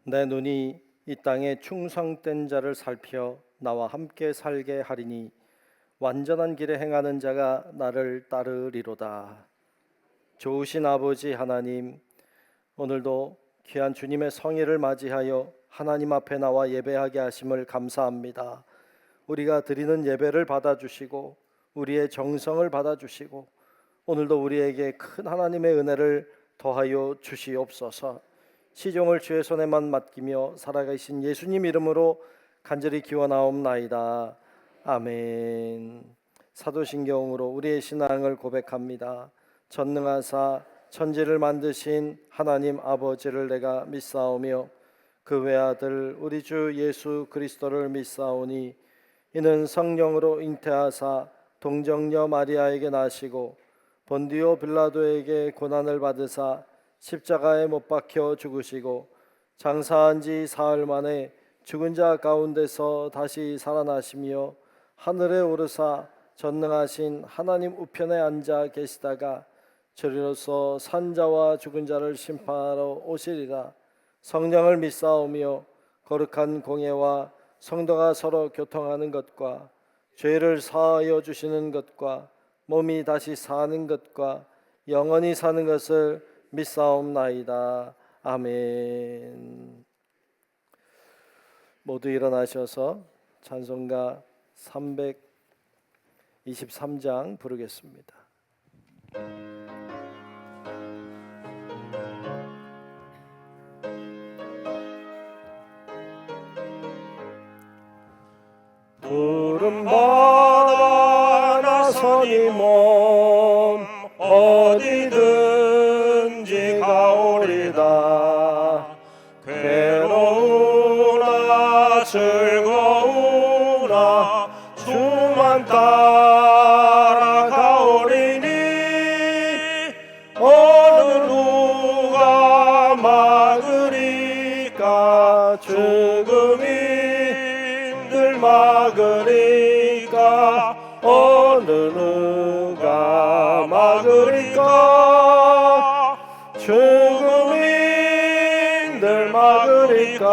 내 눈이 이 땅에 충성된 자를 살펴 나와 함께 살게 하리니 완전한 길에 행하는 자가 나를 따르리로다. 좋으신 아버지 하나님, 오늘도 귀한 주님의 성일을 맞이하여 하나님 앞에 나와 예배하게 하심을 감사합니다. 우리가 드리는 예배를 받아주시고 우리의 정성을 받아주시고 오늘도 우리에게 큰 하나님의 은혜를 더하여 주시옵소서. 시종을 주의 손에만 맡기며 살아계신 예수님 이름으로 간절히 기원하옵나이다. 아멘. 사도신경으로 우리의 신앙을 고백합니다. 전능하사 천지를 만드신 하나님 아버지를 내가 믿사오며 그 외아들 우리 주 예수 그리스도를 믿사오니 이는 성령으로 잉태하사 동정녀 마리아에게 나시고 본디오 빌라도에게 고난을 받으사 십자가에 못 박혀 죽으시고 장사한 지 사흘 만에 죽은 자 가운데서 다시 살아나시며 하늘에 오르사 전능하신 하나님 우편에 앉아 계시다가 저리로서 산자와 죽은 자를 심판하러 오시리라. 성령을 믿사오며 거룩한 공예와 성도가 서로 교통하는 것과 죄를 사하여 주시는 것과 몸이 다시 사는 것과 영원히 사는 것을 믿사옵나이다. 아멘. 모두 일어나셔서 찬송가 323장 부르겠습니다. 푸른 바다 나서니 몸 어디든지 가오리다. 괴로우나 즐거우나 주만 따라가오리니 어느 누가 막으리까. 죽음이 늘 막으리까. 어느 누가 막으리까. 죽음이 늘 막으리까.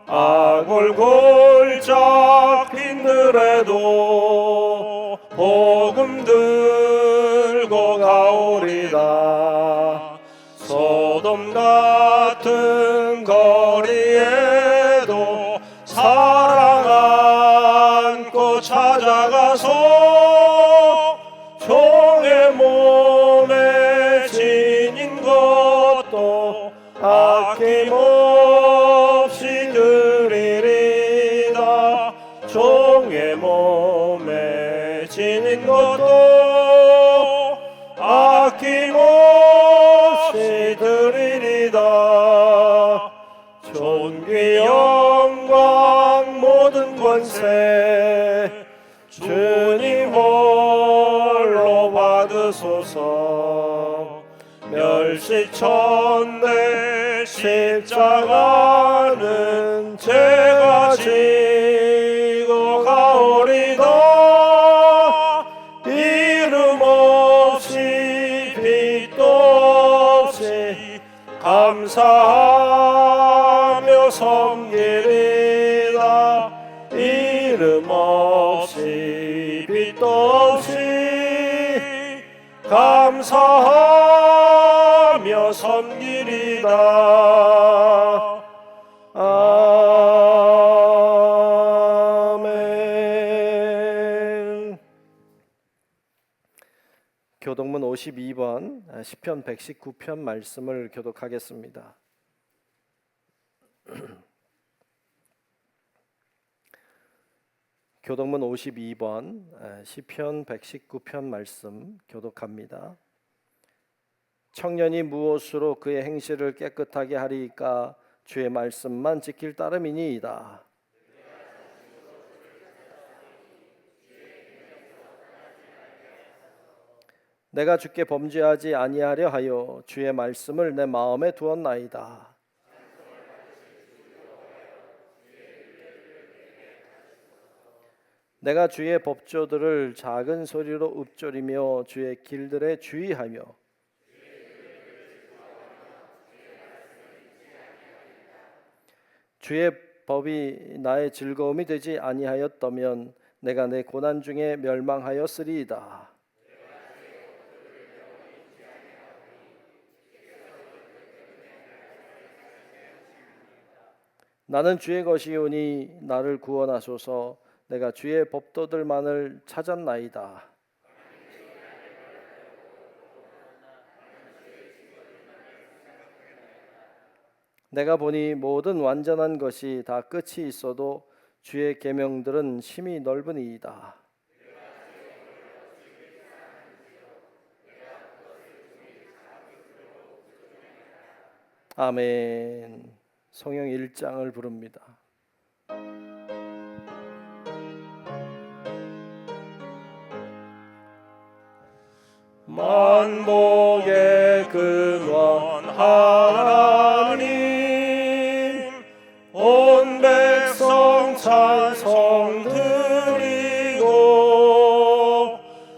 아골골 잡힌 들에도 복음 들고 가오리다. 소돔 같은 거리에도 사랑 안고 찾아가서 종의 몸에 지닌 것도 아낌없이 드리리다. 종의 몸에 지닌 것도 아낌없이 드리리다. 존귀 영광 모든 권세 주님 홀로 받으소서. 멸시천대 십자가는 제가 지고 가오리다. 이름 없이 빛도 없이 감사하며 섬기리다. 이름 없이 빛도 없이 감사하며 섬기리다. 아멘. 교독문 52번 시편 119편 말씀을 교독하겠습니다. 교독문 52번 시편 119편 말씀 교독합니다. 청년이 무엇으로 그의 행실을 깨끗하게 하리이까. 주의 말씀만 지킬 따름이니이다. 내가 주께 범죄하지 아니하려 하여 주의 말씀을 내 마음에 두었나이다. 내가 주의 법조들을 작은 소리로 읊조리며 주의 길들에 주의하며 주의 법이 나의 즐거움이 되지 아니하였다면 내가 내 고난 중에 멸망하였으리이다. 나는 주의 것이오니 나를 구원하소서. 내가 주의 법도들만을 찾았나이다. 내가 보니 모든 완전한 것이 다 끝이 있어도 주의 계명들은 심히 넓으니이다. 아멘. 성경 1장을 부릅니다. 만복의 근원 하나님, 온 백성 찬송 드리고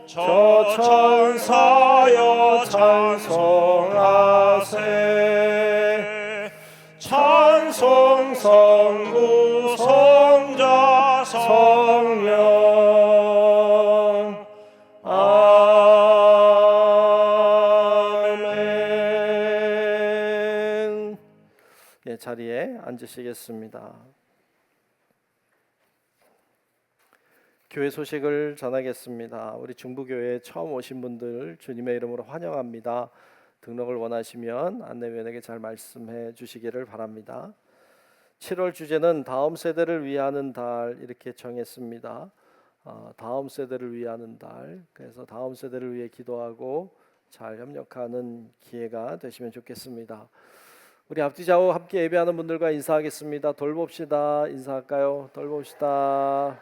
저 천사여 찬송하세. 찬송 성부 성자 성령 아멘. 예, 자리에 앉으시겠습니다. 교회 소식을 전하겠습니다. 우리 중부교회에 처음 오신 분들 주님의 이름으로 환영합니다. 등록을 원하시면 안내위원에게 잘 말씀해 주시기를 바랍니다. 7월 주제는 다음 세대를 위하는 달 이렇게 정했습니다. 다음 세대를 위하는 달. 그래서 다음 세대를 위해 기도하고 잘 협력하는 기회가 되시면 좋겠습니다. 우리 앞뒤 좌우 함께 예배하는 분들과 인사하겠습니다. 돌봅시다. 인사할까요? 돌봅시다.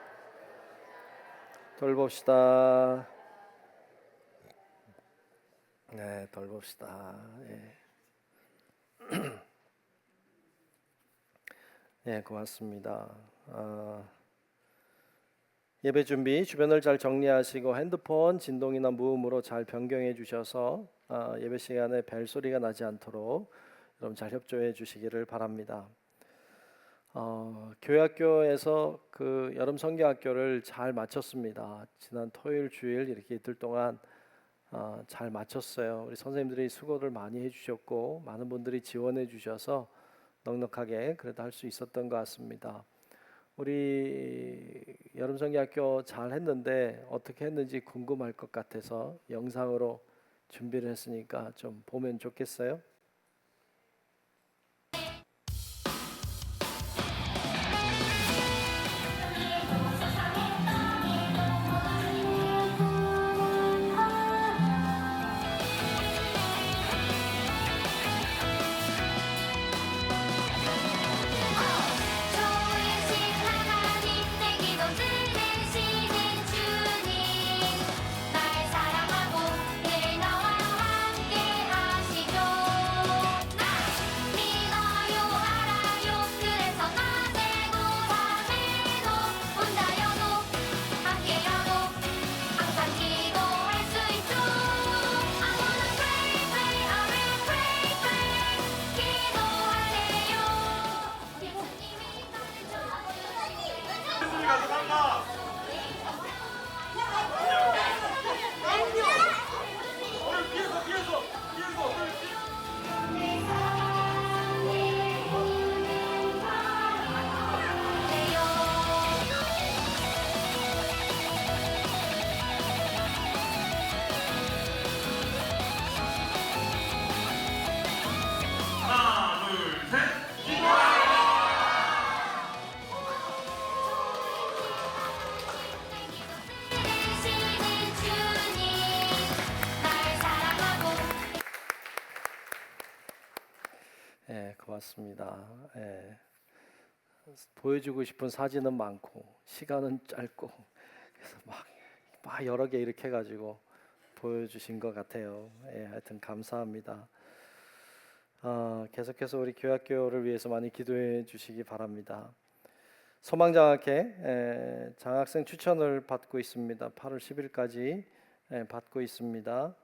돌봅시다. 네, 돌봅시다. 예. 네, 고맙습니다. 예배 준비 주변을 잘 정리하시고 핸드폰 진동이나 무음으로 잘 변경해 주셔서 예배 시간에 벨소리가 나지 않도록 여러분 잘 협조해 주시기를 바랍니다. 교회학교에서 그 여름 성경학교를 잘 마쳤습니다. 지난 토요일 주일 이렇게 이틀 동안 잘 마쳤어요. 우리 선생님들이 수고를 많이 해주셨고 많은 분들이 지원해 주셔서 넉넉하게 그래도 할 수 있었던 것 같습니다. 우리 여름 성경학교 잘 했는데 어떻게 했는지 궁금할 것 같아서 영상으로 준비를 했으니까 좀 보면 좋겠어요? 네, 고맙습니다. 네, 보여주고 싶은 사진은 많고 시간은 짧고 그래서 막 여러 개 이렇게 해가지고 보여주신 것 같아요. 예, 하여튼 감사합니다. 계속해서 우리 교회학교를 위해서 많이 기도해 주시기 바랍니다. 소망장학회 장학생 추천을 받고 있습니다. 8월 10일까지 받고 있습니다.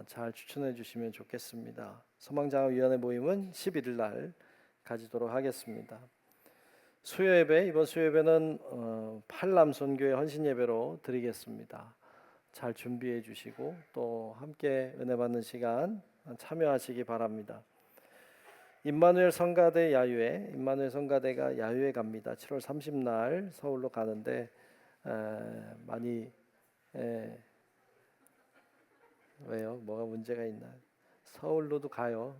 잘 추천해 주시면 좋겠습니다. 소망장학위원회 모임은 11일 날 가지도록 하겠습니다. 수요예배, 이번 수요예배는 팔남선교회 헌신예배로 드리겠습니다. 잘 준비해 주시고 또 함께 은혜 받는 시간 참여하시기 바랍니다. 임마누엘 성가대 야유회, 임마누엘 성가대가 야유회 갑니다. 7월 30날 서울로 가는데 많이 왜요? 뭐가 문제가 있나? 서울로도 가요.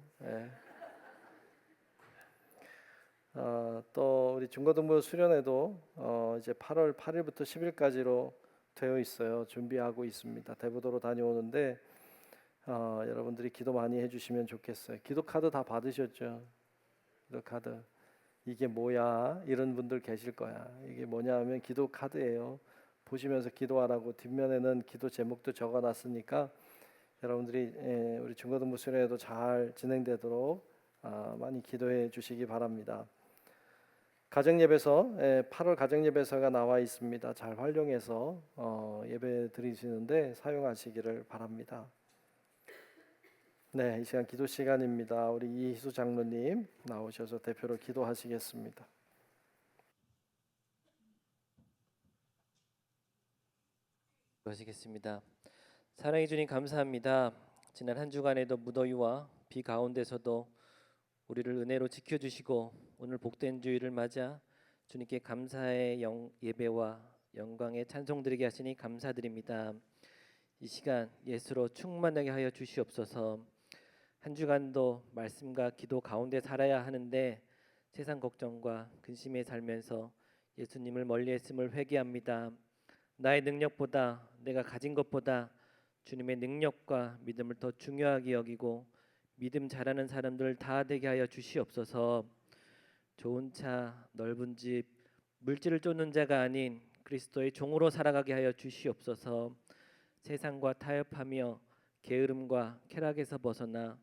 또 우리 중고등부 수련회도 이제 8월 8일부터 10일까지로 되어 있어요. 준비하고 있습니다. 대부도로 다녀오는데 여러분들이 기도 많이 해주시면 좋겠어요. 기도 카드 다 받으셨죠? 기도 카드. 이게 뭐야? 이런 분들 계실 거야. 이게 뭐냐 하면 기도 카드예요. 보시면서 기도하라고 뒷면에는 기도 제목도 적어놨으니까 여러분들이 우리 중고등부 수련회도 잘 진행되도록 많이 기도해 주시기 바랍니다. 가정예배서 8월 가정예배서가 나와 있습니다. 잘 활용해서 예배 드리시는데 사용하시기를 바랍니다. 네, 이 시간 기도 시간입니다. 우리 이희수 장로님 나오셔서 대표로 기도하시겠습니다. 하시겠습니다. 사랑해 주님 감사합니다. 지난 한 주간에도 무더위와 비 가운데서도 우리를 은혜로 지켜주시고 오늘 복된 주일을 맞아 주님께 감사의 예배와 영광의 찬송 드리게 하시니 감사드립니다. 이 시간 예수로 충만하게 하여 주시옵소서. 한 주간도 말씀과 기도 가운데 살아야 하는데 세상 걱정과 근심에 살면서 예수님을 멀리했음을 회개합니다. 나의 능력보다 내가 가진 것보다 주님의 능력과 믿음을 더 중요하게 여기고 믿음 잘하는 사람들 다 되게 하여 주시옵소서. 좋은 차, 넓은 집, 물질을 쫓는 자가 아닌 그리스도의 종으로 살아가게 하여 주시옵소서. 세상과 타협하며 게으름과 쾌락에서 벗어나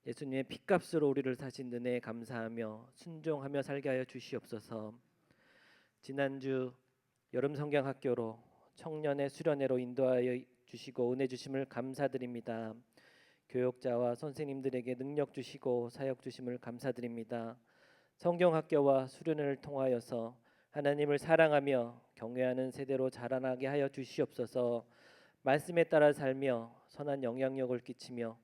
예수님의 핏값으로 우리를 사신 은혜에 감사하며 순종하며 살게 하여 주시옵소서. 지난주 여름 성경 학교로 청년의 수련회로 인도하여 주시고 은혜 주심을 감사드립니다. 교역자와 선생님들에게 능력 주시고 사역 주심을 감사드립니다. 성경 학교와 수련회를 통하여서 하나님을 사랑하며 경외하는 세대로 자라나게 하여 주시옵소서. 말씀에 따라 살며 선한 영향력을 끼치며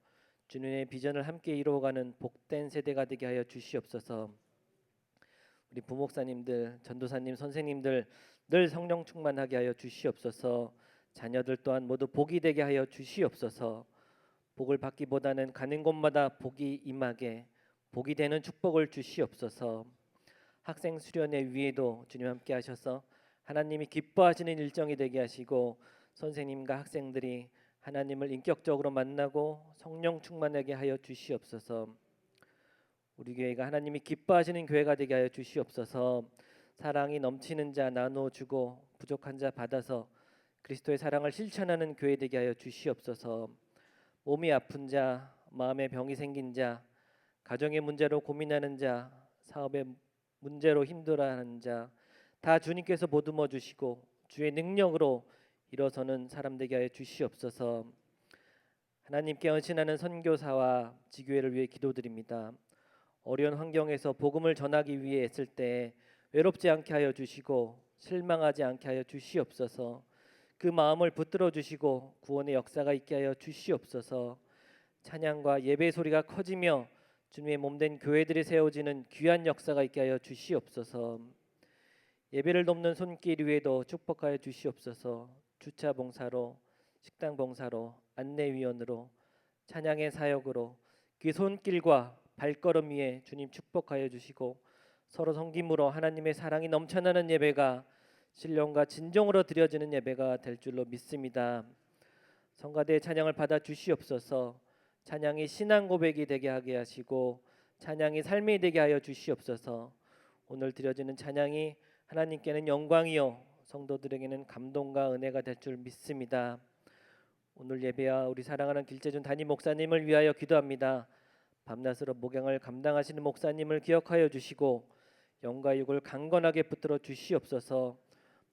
주님의 비전을 함께 이루어가는 복된 세대가 되게 하여 주시옵소서. 우리 부목사님들, 전도사님, 선생님들 늘 성령 충만하게 하여 주시옵소서. 자녀들 또한 모두 복이 되게 하여 주시옵소서. 복을 받기보다는 가는 곳마다 복이 임하게 복이 되는 축복을 주시옵소서. 학생 수련회 위에도 주님 함께 하셔서 하나님이 기뻐하시는 일정이 되게 하시고 선생님과 학생들이 하나님을 인격적으로 만나고 성령 충만하게 하여 주시옵소서. 우리 교회가 하나님이 기뻐하시는 교회가 되게 하여 주시옵소서. 사랑이 넘치는 자 나누어 주고 부족한 자 받아서 그리스도의 사랑을 실천하는 교회 되게 하여 주시옵소서. 몸이 아픈 자, 마음의 병이 생긴 자, 가정의 문제로 고민하는 자, 사업의 문제로 힘들어하는 자 다 주님께서 보듬어 주시고 주의 능력으로 일어서는 사람 되게 하여 주시옵소서. 하나님께 헌신하는 선교사와 지교회를 위해 기도드립니다. 어려운 환경에서 복음을 전하기 위해 했을 때 외롭지 않게 하여 주시고 실망하지 않게 하여 주시옵소서. 그 마음을 붙들어 주시고 구원의 역사가 있게 하여 주시옵소서. 찬양과 예배 소리가 커지며 주님의 몸된 교회들이 세워지는 귀한 역사가 있게 하여 주시옵소서. 예배를 돕는 손길 위에도 축복하여 주시옵소서. 주차 봉사로, 식당 봉사로, 안내위원으로, 찬양의 사역으로 그 손길과 발걸음 위에 주님 축복하여 주시고 서로 섬김으로 하나님의 사랑이 넘쳐나는 예배가 신령과 진정으로 드려지는 예배가 될 줄로 믿습니다. 성가대의 찬양을 받아 주시옵소서. 찬양이 신앙 고백이 되게 하게 하시고 찬양이 삶이 되게 하여 주시옵소서. 오늘 드려지는 찬양이 하나님께는 영광이요 성도들에게는 감동과 은혜가 될 줄 믿습니다. 오늘 예배와 우리 사랑하는 길재준 담임 목사님을 위하여 기도합니다. 밤낮으로 목양을 감당하시는 목사님을 기억하여 주시고 영과 육을 강건하게 붙들어 주시옵소서.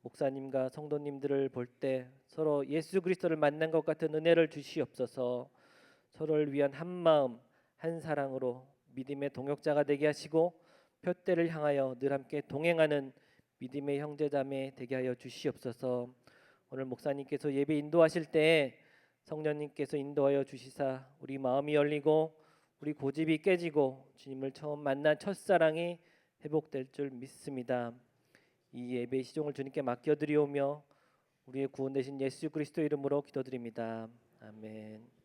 목사님과 성도님들을 볼 때 서로 예수 그리스도를 만난 것 같은 은혜를 주시옵소서. 서로를 위한 한 마음 한 사랑으로 믿음의 동역자가 되게 하시고 표대를 향하여 늘 함께 동행하는 믿음의 형제자매 되게 하여 주시옵소서. 오늘 목사님께서 예배 인도하실 때 성령님께서 인도하여 주시사 우리 마음이 열리고 우리 고집이 깨지고 주님을 처음 만난 첫사랑이 회복될 줄 믿습니다. 이 예배 시종을 주님께 맡겨드리오며 우리의 구원 되신 예수 그리스도 이름으로 기도드립니다. 아멘.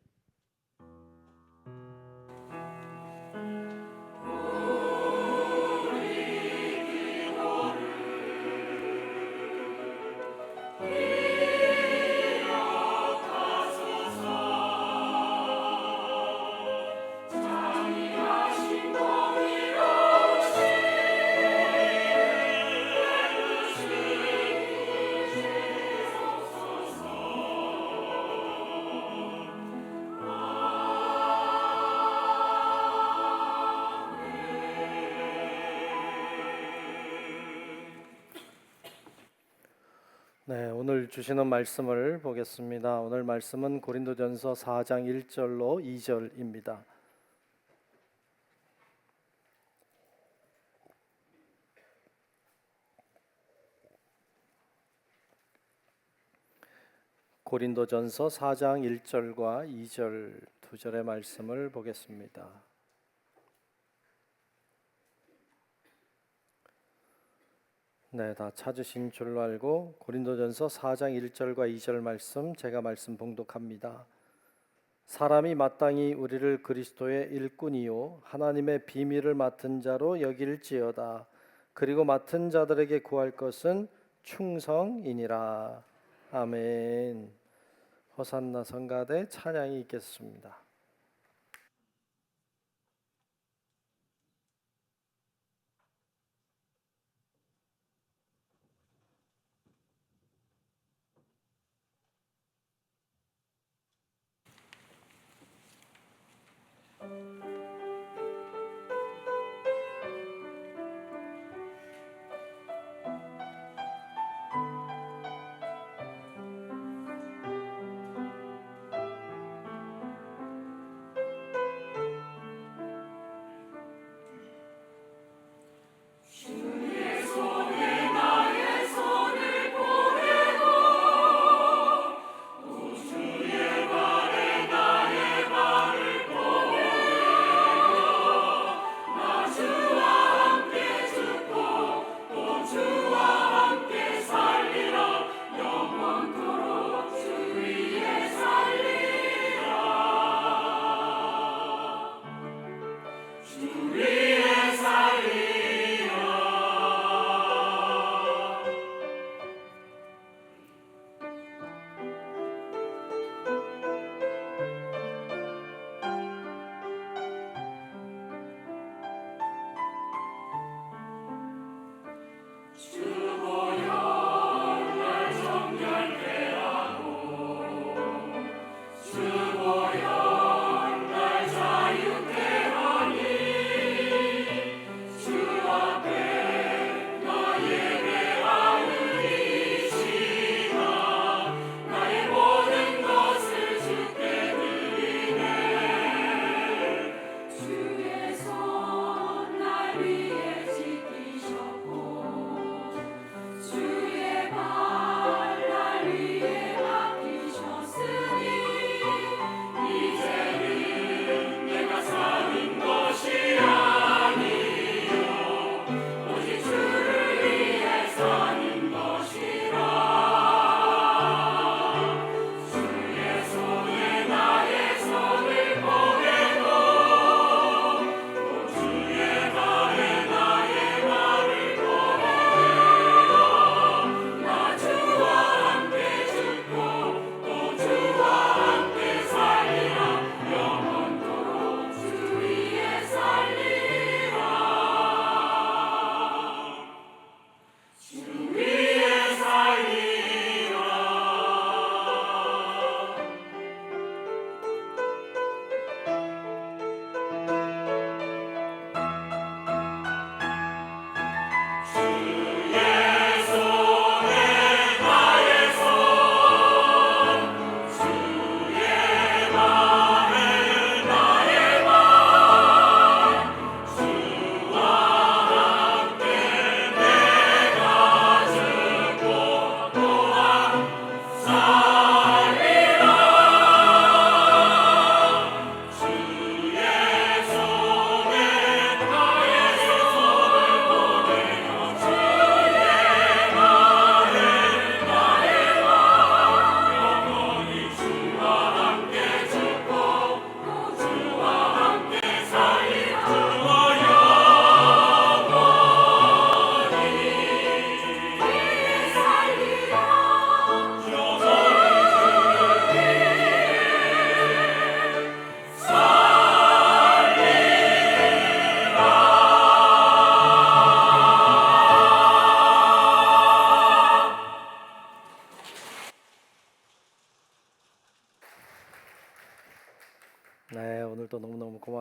네, 오늘 주시는 말씀을 보겠습니다. 오늘 말씀은 고린도전서 4장 1절로 2절입니다. 고린도전서 4장 1절과 2절 두 절의 말씀을 보겠습니다. 네, 다 찾으신 줄로 알고 고린도전서 4장 1절과 2절 말씀 제가 말씀 봉독합니다. 사람이 마땅히 우리를 그리스도의 일꾼이요 하나님의 비밀을 맡은 자로 여길지어다. 그리고 맡은 자들에게 구할 것은 충성이니라. 아멘. 호산나 성가대 찬양이 있겠습니다.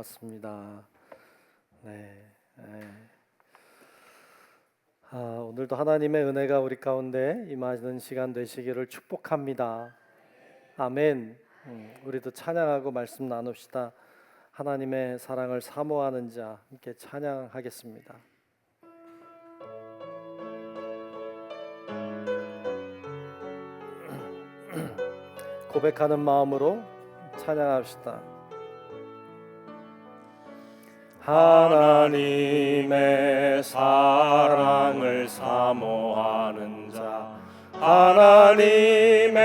고맙습니다. 네. 오늘도 하나님의 은혜가 우리 가운데 임하는 시간 되시기를 축복합니다. 아멘. 우리도 찬양하고 말씀 나눕시다. 하나님의 사랑을 사모하는 자 함께 찬양하겠습니다. 고백하는 마음으로 찬양합시다. 하나님의 사랑을 사모하는 자, 하나님의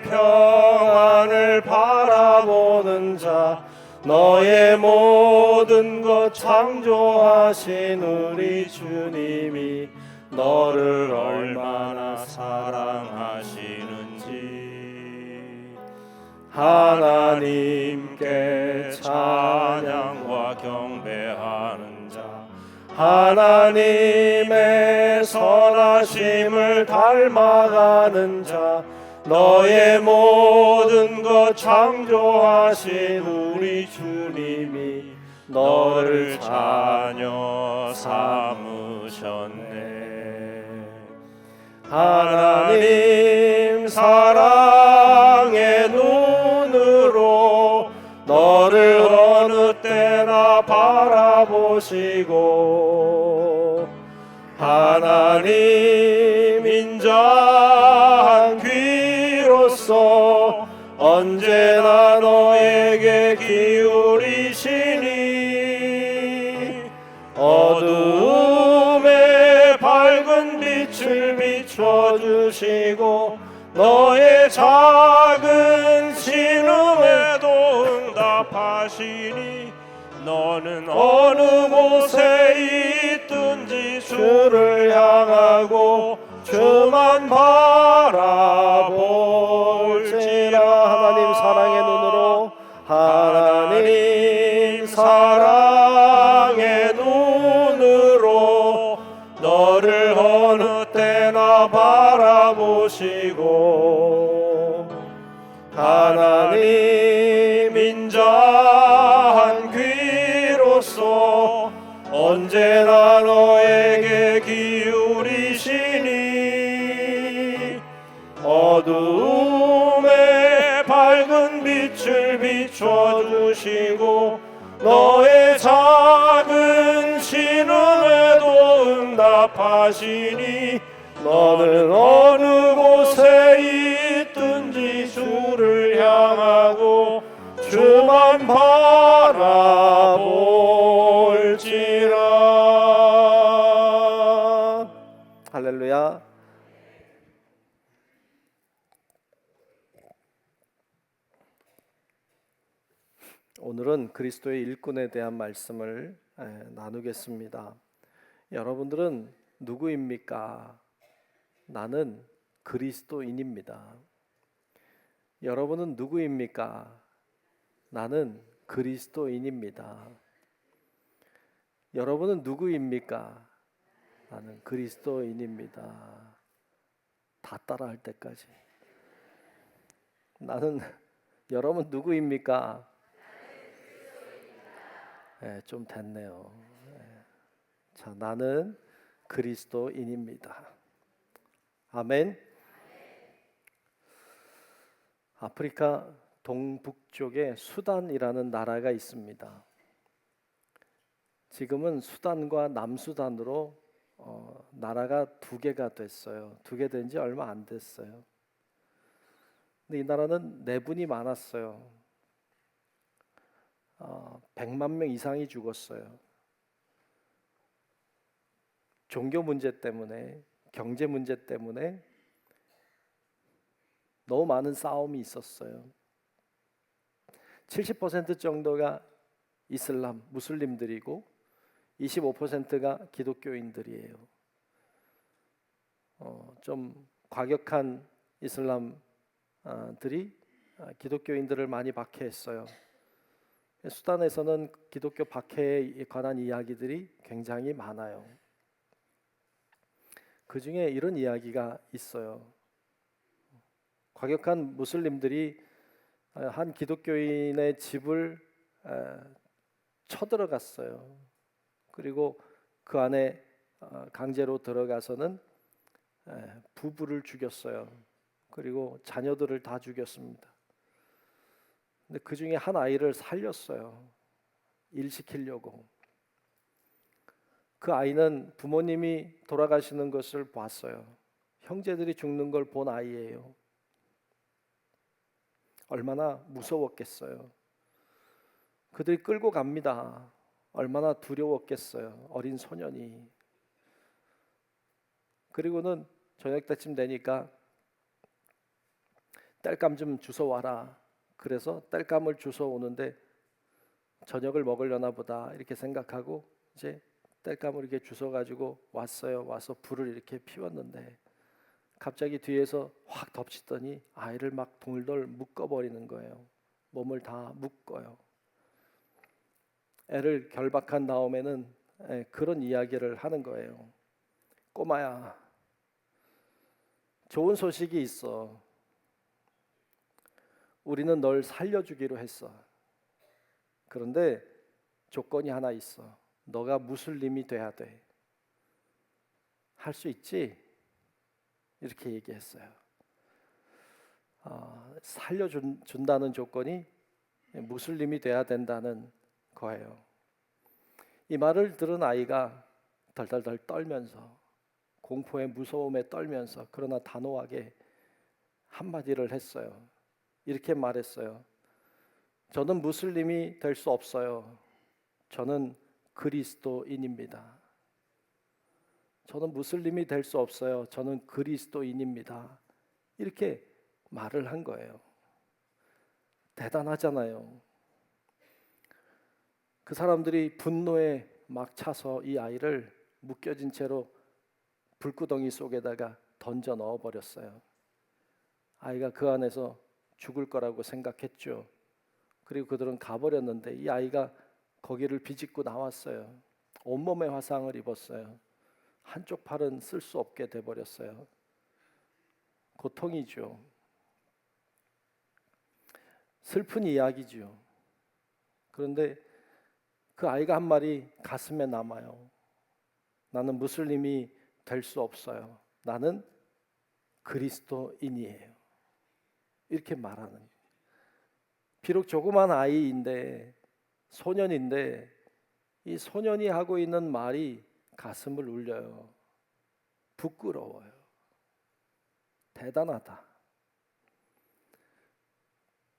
평안을 바라보는 자, 너의 모든 것 창조하신 우리 주님이 너를 얼마나 사랑하시는지 하나님께 찬양과 경배하는 자, 하나님의 선하심을 닮아가는 자, 너의 모든 것 창조하신 우리 주님이 너를 자녀 삼으셨네. 하나님 사랑의 눈으로 너를 어느 때나 바라보시고 하나님 인자한 귀로서 언제나 너에게 기울이시니 어두움에 밝은 빛을 비춰주시고 너의 작은 신음에도 응답하시니 너는 어느 곳에 있든지 주를 향하고 주만 바라볼지라. 하나님 사랑의 눈으로, 하나님 사랑의 눈으로 너를 어느 때나 바라보시고 하나님 인자한 귀로서 언제나 너에게 기울이시니 어두움에 밝은 빛을 비춰주시고 너의 작은 신음에도 응답하시니 너는 어느 곳에 있든지 주를 향하고 주만 바라볼지라. 할렐루야. 오늘은 그리스도의 일꾼에 대한 말씀을 나누겠습니다. 여러분들은 누구입니까? 나는 그리스도인입니다. 여러분은 누구입니까? 나는 그리스도인입니다. 여러분은 누구입니까? 나는 그리스도인입니다. 다 따라할 때까지. 여러분 누구입니까? 좀 됐네요. 자, 나는 그리스도인입니다. 아멘. 아프리카 동북쪽에 수단이라는 나라가 있습니다. 지금은 수단과 남수단으로 나라가 두 개가 됐어요. 두 개 된 지 얼마 안 됐어요. 근데 이 나라는 내분이 많았어요. 100만 명 이상이 죽었어요. 종교 문제 때문에, 경제 문제 때문에 너무 많은 싸움이 있었어요. 70% 정도가 이슬람, 무슬림들이고 25%가 기독교인들이에요. 좀 과격한 이슬람들이 기독교인들을 많이 박해했어요. 수단에서는 기독교 박해에 관한 이야기들이 굉장히 많아요. 그 중에 이런 이야기가 있어요. 과격한 무슬림들이 한 기독교인의 집을 쳐들어갔어요. 그리고 그 안에 강제로 들어가서는 부부를 죽였어요. 그리고 자녀들을 다 죽였습니다. 근데 그 중에 한 아이를 살렸어요. 일시키려고. 그 아이는 부모님이 돌아가시는 것을 봤어요. 형제들이 죽는 걸 본 아이예요. 얼마나 무서웠겠어요. 그들이 끌고 갑니다. 얼마나 두려웠겠어요. 어린 소년이. 그리고는 저녁 때쯤 되니까 땔감 좀 주워 와라. 그래서 땔감을 주워 오는데 저녁을 먹으려나 보다 이렇게 생각하고 이제 땔감을 이렇게 주워 가지고 왔어요. 와서 불을 이렇게 피웠는데 갑자기 뒤에서 확 덮치더니 아이를 막 돌돌 묶어버리는 거예요. 몸을 다 묶어요. 애를 결박한 다음에는 그런 이야기를 하는 거예요. 꼬마야, 좋은 소식이 있어. 우리는 널 살려주기로 했어. 그런데 조건이 하나 있어. 너가 무슬림이 돼야 돼. 할 수 있지? 이렇게 얘기했어요. 살려준다는 조건이 무슬림이 돼야 된다는 거예요. 이 말을 들은 아이가 덜덜덜 떨면서 공포의 무서움에 떨면서 그러나 단호하게 한마디를 했어요. 이렇게 말했어요. 저는 무슬림이 될 수 없어요. 저는 그리스도인입니다. 저는 무슬림이 될 수 없어요. 저는 그리스도인입니다. 이렇게 말을 한 거예요. 대단하잖아요. 그 사람들이 분노에 막 차서 이 아이를 묶여진 채로 불구덩이 속에다가 던져 넣어 버렸어요. 아이가 그 안에서 죽을 거라고 생각했죠. 그리고 그들은 가버렸는데 이 아이가 거기를 비집고 나왔어요. 온몸에 화상을 입었어요. 한쪽 팔은 쓸 수 없게 돼버렸어요. 고통이죠. 슬픈 이야기죠. 그런데 그 아이가 한 말이 가슴에 남아요. 나는 무슬림이 될 수 없어요. 나는 그리스도인이에요. 이렇게 말하는. 비록 조그만 아이인데 소년인데 이 소년이 하고 있는 말이 가슴을 울려요. 부끄러워요. 대단하다.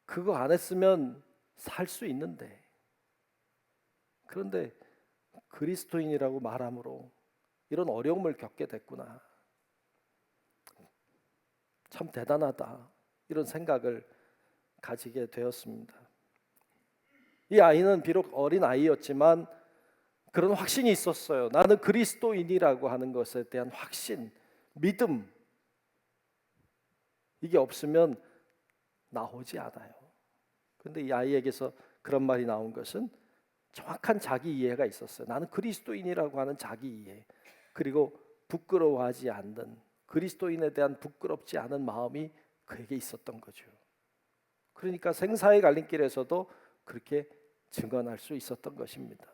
그거 안 했으면 살 수 있는데. 그런데 그리스도인이라고 말함으로 이런 어려움을 겪게 됐구나. 참 대단하다. 이런 생각을 가지게 되었습니다. 이 아이는 비록 어린 아이였지만 그런 확신이 있었어요. 나는 그리스도인이라고 하는 것에 대한 확신, 믿음. 이게 없으면 나오지 않아요. 그런데 이 아이에게서 그런 말이 나온 것은 정확한 자기 이해가 있었어요. 나는 그리스도인이라고 하는 자기 이해. 그리고 부끄러워하지 않는 그리스도인에 대한 부끄럽지 않은 마음이 그에게 있었던 거죠. 그러니까 생사의 갈림길에서도 그렇게 증언할 수 있었던 것입니다.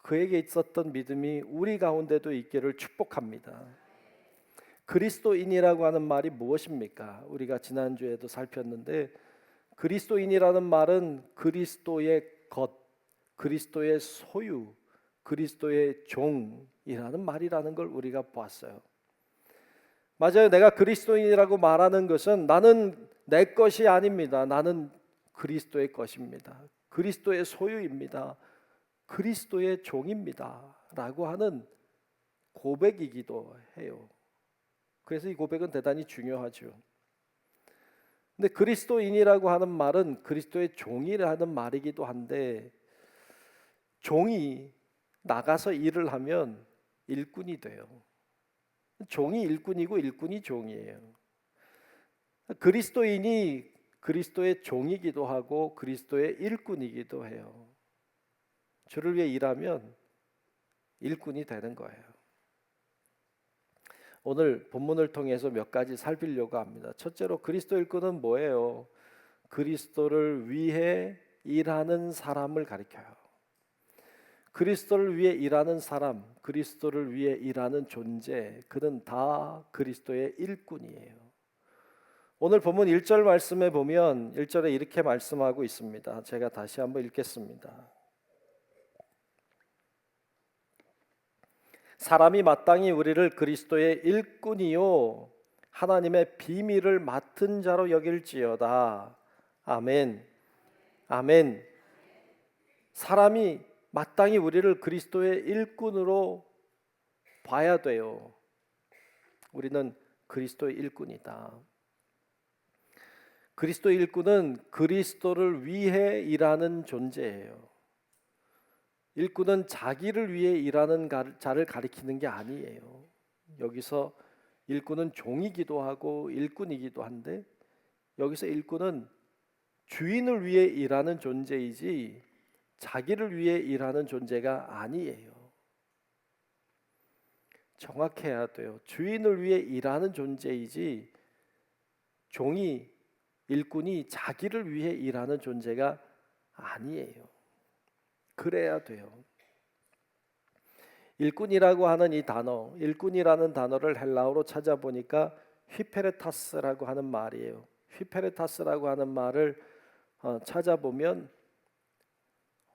그에게 있었던 믿음이 우리 가운데도 있기를 축복합니다. 그리스도인이라고 하는 말이 무엇입니까? 우리가 지난주에도 살폈는데 그리스도인이라는 말은 그리스도의 것, 그리스도의 소유, 그리스도의 종이라는 말이라는 걸 우리가 보았어요. 맞아요. 내가 그리스도인이라고 말하는 것은 나는 내 것이 아닙니다. 나는 그리스도의 것입니다. 그리스도의 소유입니다. 그리스도의 종입니다. 라고 하는 고백이기도 해요. 그래서 이 고백은 대단히 중요하죠. 근데 그리스도인이라고 하는 말은 그리스도의 종이라는 말이기도 한데 종이 나가서 일을 하면 일꾼이 돼요. 종이 일꾼이고 일꾼이 종이에요. 그리스도인이 그리스도의 종이기도 하고 그리스도의 일꾼이기도 해요. 주를 위해 일하면 일꾼이 되는 거예요. 오늘 본문을 통해서 몇 가지 살피려고 합니다. 첫째로 그리스도 일꾼은 뭐예요? 그리스도를 위해 일하는 사람을 가리켜요. 그리스도를 위해 일하는 사람, 그리스도를 위해 일하는 존재, 그는 다 그리스도의 일꾼이에요. 오늘 본문 1절 말씀에 보면 1절에 이렇게 말씀하고 있습니다. 제가 다시 한번 읽겠습니다. 사람이 마땅히 우리를 그리스도의 일꾼이요 하나님의 비밀을 맡은 자로 여길지어다. 아멘. 아멘. 사람이 마땅히 우리를 그리스도의 일꾼으로 봐야 돼요. 우리는 그리스도의 일꾼이다. 그리스도의 일꾼은 그리스도를 위해 일하는 존재예요. 일꾼은 자기를 위해 일하는 자를 가리키는 게 아니에요. 여기서 일꾼은 종이기도 하고 일꾼이기도 한데 여기서 일꾼은 주인을 위해 일하는 존재이지 자기를 위해 일하는 존재가 아니에요. 정확해야 돼요. 주인을 위해 일하는 존재이지 종이 일꾼이 자기를 위해 일하는 존재가 아니에요. 그래야 돼요. 일꾼이라고 하는 이 단어, 일꾼이라는 단어를 헬라어로 찾아보니까 휘페레타스라고 하는 말이에요. 휘페레타스라고 하는 말을 찾아보면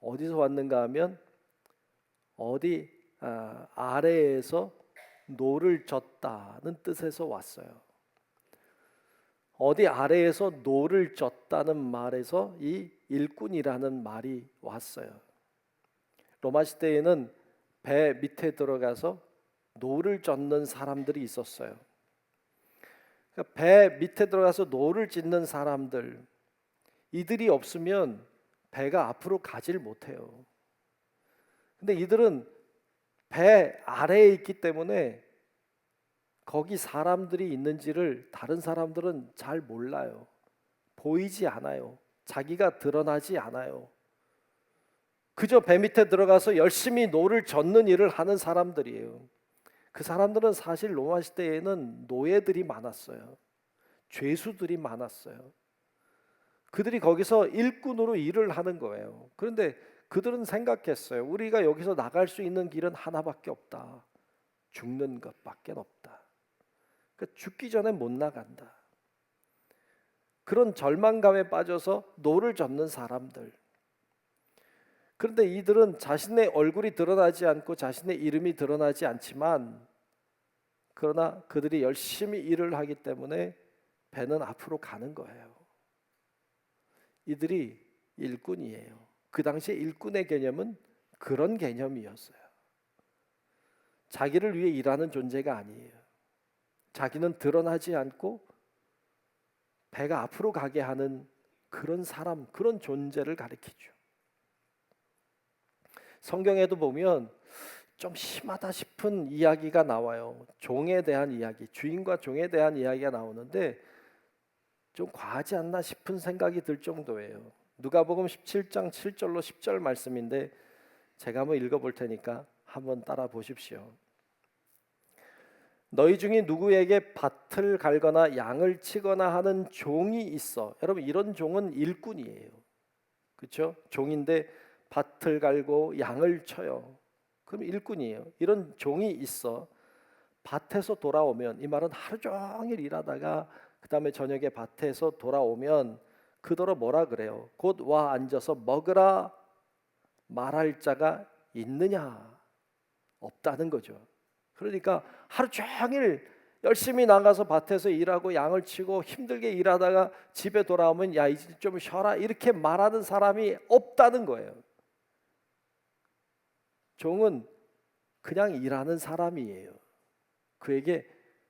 어디서 왔는가 하면 어디 아래에서 노를 젓다는 뜻에서 왔어요. 어디 아래에서 노를 젓다는 말에서 이 일꾼이라는 말이 왔어요. 로마 시대에는 배 밑에 들어가서 노를 젓는 사람들이 있었어요. 그러니까 배 밑에 들어가서 노를 젓는 사람들, 이들이 없으면 배가 앞으로 가질 못해요. 근데 이들은 배 아래에 있기 때문에 거기 사람들이 있는지를 다른 사람들은 잘 몰라요. 보이지 않아요. 자기가 드러나지 않아요. 그저 배 밑에 들어가서 열심히 노를 젓는 일을 하는 사람들이에요. 그 사람들은 사실 로마 시대에는 노예들이 많았어요. 죄수들이 많았어요. 그들이 거기서 일꾼으로 일을 하는 거예요. 그런데 그들은 생각했어요. 우리가 여기서 나갈 수 있는 길은 하나밖에 없다. 죽는 것밖에 없다. 그러니까 죽기 전에 못 나간다. 그런 절망감에 빠져서 노를 젓는 사람들. 그런데 이들은 자신의 얼굴이 드러나지 않고 자신의 이름이 드러나지 않지만 그러나 그들이 열심히 일을 하기 때문에 배는 앞으로 가는 거예요. 이들이 일꾼이에요. 그 당시에 일꾼의 개념은 그런 개념이었어요. 자기를 위해 일하는 존재가 아니에요. 자기는 드러나지 않고 배가 앞으로 가게 하는 그런 사람, 그런 존재를 가리키죠. 성경에도 보면 좀 심하다 싶은 이야기가 나와요. 종에 대한 이야기, 주인과 종에 대한 이야기가 나오는데 좀 과하지 않나 싶은 생각이 들 정도예요. 누가복음 17장 7절로 10절 말씀인데 제가 한번 읽어볼 테니까 한번 따라 보십시오. 너희 중에 누구에게 밭을 갈거나 양을 치거나 하는 종이 있어. 여러분 이런 종은 일꾼이에요. 그렇죠? 종인데 밭을 갈고 양을 쳐요. 그럼 일꾼이에요. 이런 종이 있어. 밭에서 돌아오면, 이 말은 하루 종일 일하다가 그 다음에 저녁에 밭에서 돌아오면 그더러 뭐라 그래요? 곧 와 앉아서 먹으라 말할 자가 있느냐? 없다는 거죠. 그러니까 하루 종일 열심히 나가서 밭에서 일하고 양을 치고 힘들게 일하다가 집에 돌아오면 야 이제 좀 쉬어라 이렇게 말하는 사람이 없다는 거예요. 종은 그냥 일하는 사람이에요. 그에게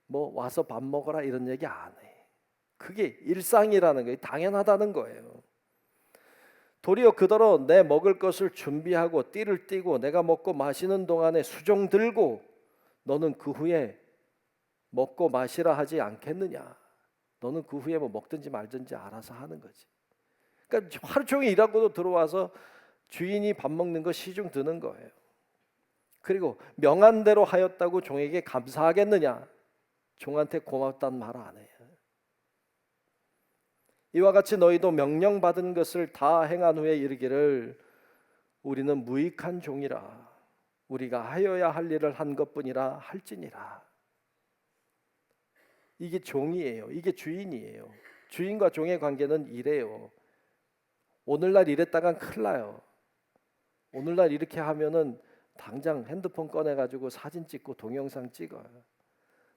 뭐 와서 밥 먹어라 이런 얘기 안 해. 그게 일상이라는 거예요. 당연하다는 거예요. 도리어 그더러 내 먹을 것을 준비하고 띠를 띠고 내가 먹고 마시는 동안에 수종 들고 너는 그 후에 먹고 마시라 하지 않겠느냐. 너는 그 후에 뭐 먹든지 말든지 알아서 하는 거지. 그러니까 하루 종일 일하고도 들어와서 주인이 밥 먹는 거 시중 드는 거예요. 그리고 명한 대로 하였다고 종에게 감사하겠느냐. 종한테 고맙다는 말 안 해요. 이와 같이 너희도 명령받은 것을 다 행한 후에 이르기를 우리는 무익한 종이라 우리가 하여야 할 일을 한 것뿐이라 할지니라. 이게 종이에요. 이게 주인이에요. 주인과 종의 관계는 이래요. 오늘날 이랬다간 큰일 나요. 오늘날 이렇게 하면은 당장 핸드폰 꺼내가지고 사진 찍고 동영상 찍어요.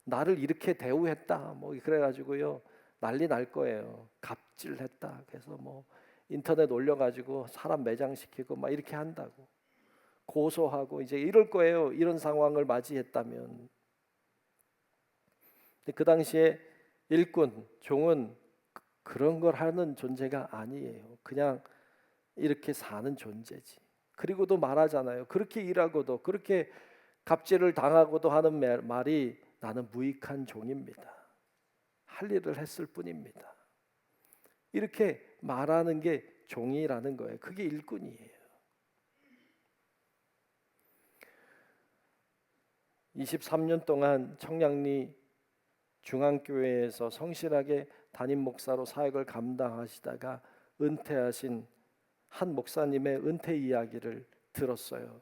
나를 이렇게 대우했다 뭐 그래가지고요 난리 날 거예요. 갑질했다 그래서 뭐 인터넷 올려가지고 사람 매장시키고 막 이렇게 한다고 고소하고 이제 이럴 거예요. 이런 상황을 맞이했다면. 근데 그 당시에 일꾼, 종은 그런 걸 하는 존재가 아니에요. 그냥 이렇게 사는 존재지. 그리고도 말하잖아요. 그렇게 일하고도 그렇게 갑질을 당하고도 하는 말이 나는 무익한 종입니다. 할 일을 했을 뿐입니다. 이렇게 말하는 게 종이라는 거예요. 그게 일꾼이에요. 23년 동안 청량리 중앙교회에서 성실하게 담임 목사로 사역을 감당하시다가 은퇴하신 한 목사님의 은퇴 이야기를 들었어요.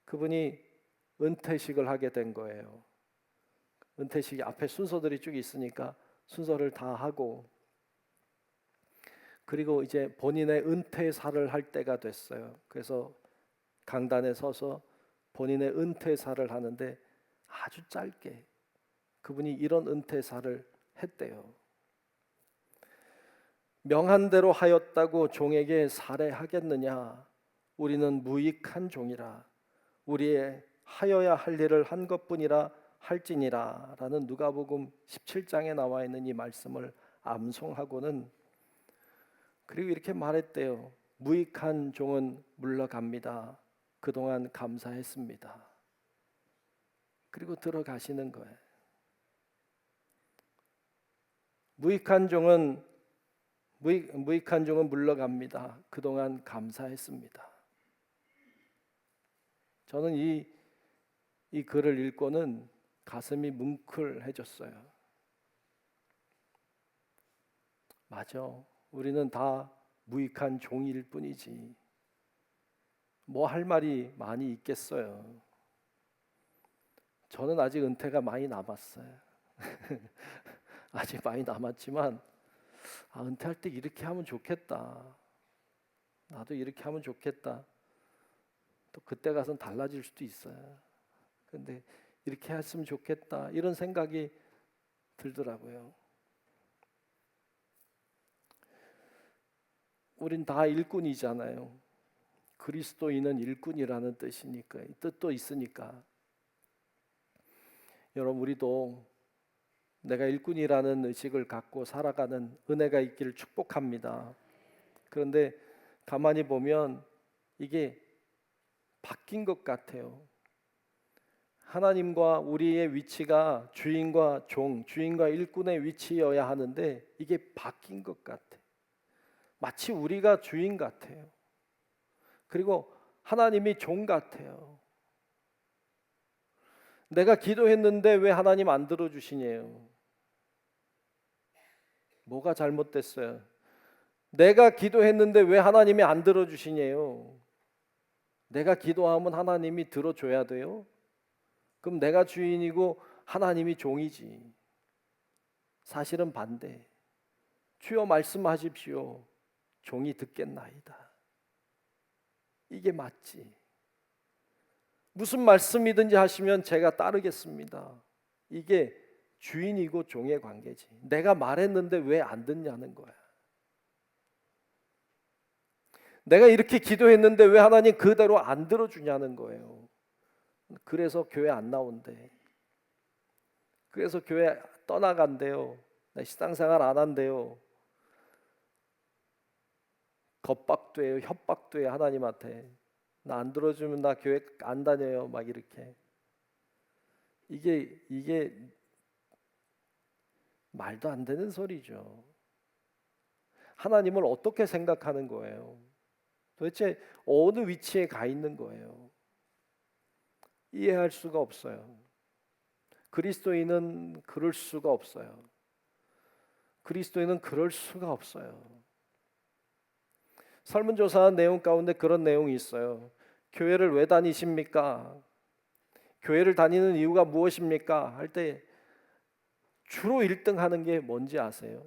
그분이 은퇴식을 하게 된 거예요. 은퇴식이 앞에 순서들이 쭉 있으니까 순서를 다 하고 그리고 이제 본인의 은퇴사를 할 때가 됐어요. 그래서 강단에 서서 본인의 은퇴사를 하는데 아주 짧게 그분이 이런 은퇴사를 했대요. 명한 대로 하였다고 종에게 살해하겠느냐? 우리는 무익한 종이라 우리의 하여야 할 일을 한 것뿐이라 할지니라 라는 누가복음 17장에 나와 있는 이 말씀을 암송하고는 그리고 이렇게 말했대요. 무익한 종은 물러갑니다. 그동안 감사했습니다. 그리고 들어가시는 거예요. 무익한 종은 물러갑니다. 그동안 감사했습니다. 저는 이 글을 읽고는 가슴이 뭉클해졌어요. 맞아. 우리는 다 무익한 종일 뿐이지. 뭐 할 말이 많이 있겠어요. 저는 아직 은퇴가 많이 남았어요. 아직 많이 남았지만 은퇴할 때 이렇게 하면 좋겠다. 나도 이렇게 하면 좋겠다. 또 그때 가서는 달라질 수도 있어요. 근데 이렇게 했으면 좋겠다. 이런 생각이 들더라고요. 우린 다 일꾼이잖아요. 그리스도인은 일꾼이라는 뜻이니까, 이 뜻도 있으니까. 여러분 우리도 내가 일꾼이라는 의식을 갖고 살아가는 은혜가 있기를 축복합니다. 그런데 가만히 보면 이게 바뀐 것 같아요. 하나님과 우리의 위치가 주인과 종, 주인과 일꾼의 위치여야 하는데 이게 바뀐 것 같아. 마치 우리가 주인 같아요. 그리고 하나님이 종 같아요. 내가 기도했는데 왜 하나님 안 들어주시냐요? 뭐가 잘못됐어요? 내가 기도했는데 왜 하나님이 안 들어주시냐요? 내가 기도하면 하나님이 들어줘야 돼요? 그럼 내가 주인이고 하나님이 종이지. 사실은 반대. 주여 말씀하십시오. 종이 듣겠나이다. 이게 맞지. 무슨 말씀이든지 하시면 제가 따르겠습니다. 이게 주인이고 종의 관계지. 내가 말했는데 왜 안 듣냐는 거야. 내가 이렇게 기도했는데 왜 하나님 그대로 안 들어주냐는 거예요. 그래서 교회 안 나온대. 그래서 교회 떠나간대요. 나 신앙생활 안 한대요. 겁박도 해요. 협박도 해요. 하나님한테. 나 안 들어주면 나 교회 안 다녀요. 막 이렇게. 이게 말도 안 되는 소리죠. 하나님을 어떻게 생각하는 거예요? 도대체 어느 위치에 가 있는 거예요? 이해할 수가 없어요. 그리스도인은 그럴 수가 없어요. 그리스도인은 그럴 수가 없어요. 설문조사한 내용 가운데 그런 내용이 있어요. 교회를 왜 다니십니까? 교회를 다니는 이유가 무엇입니까? 할 때 주로 1등 하는 게 뭔지 아세요?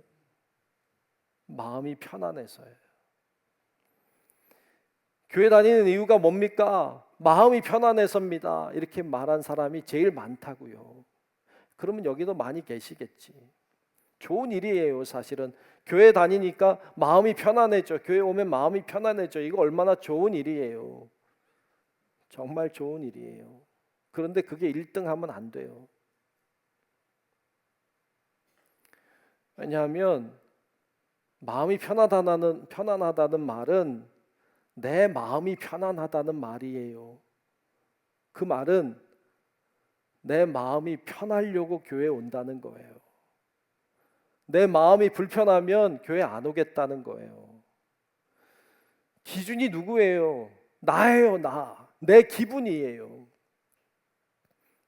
마음이 편안해서예요. 교회 다니는 이유가 뭡니까? 마음이 편안해서입니다. 이렇게 말한 사람이 제일 많다고요. 그러면 여기도 많이 계시겠지. 좋은 일이에요. 사실은 교회 다니니까 마음이 편안해져. 교회 오면 마음이 편안해져. 이거 얼마나 좋은 일이에요. 정말 좋은 일이에요. 그런데 그게 1등 하면 안 돼요. 왜냐하면 마음이 편안하다는 말은 내 마음이 편안하다는 말이에요. 그 말은 내 마음이 편하려고 교회에 온다는 거예요. 내 마음이 불편하면 교회 안 오겠다는 거예요. 기준이 누구예요? 나예요, 나. 내 기분이에요.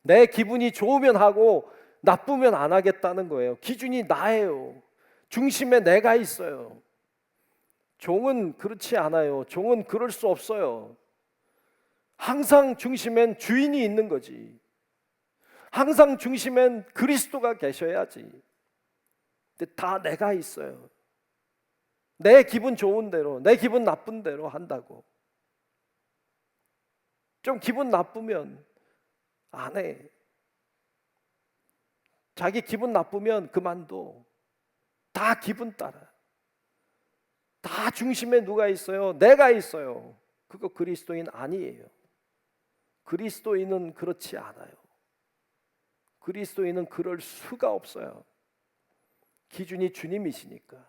내 기분이 좋으면 하고 나쁘면 안 하겠다는 거예요. 기준이 나예요. 중심에 내가 있어요. 종은 그렇지 않아요. 종은 그럴 수 없어요. 항상 중심엔 주인이 있는 거지. 항상 중심엔 그리스도가 계셔야지. 근데 다 내가 있어요. 내 기분 좋은 대로, 내 기분 나쁜 대로 한다고. 좀 기분 나쁘면 안 해. 자기 기분 나쁘면 그만둬. 다 기분 따라. 다 중심에 누가 있어요? 내가 있어요. 그거 그리스도인 아니에요. 그리스도인은 그렇지 않아요. 그리스도인은 그럴 수가 없어요. 기준이 주님이시니까.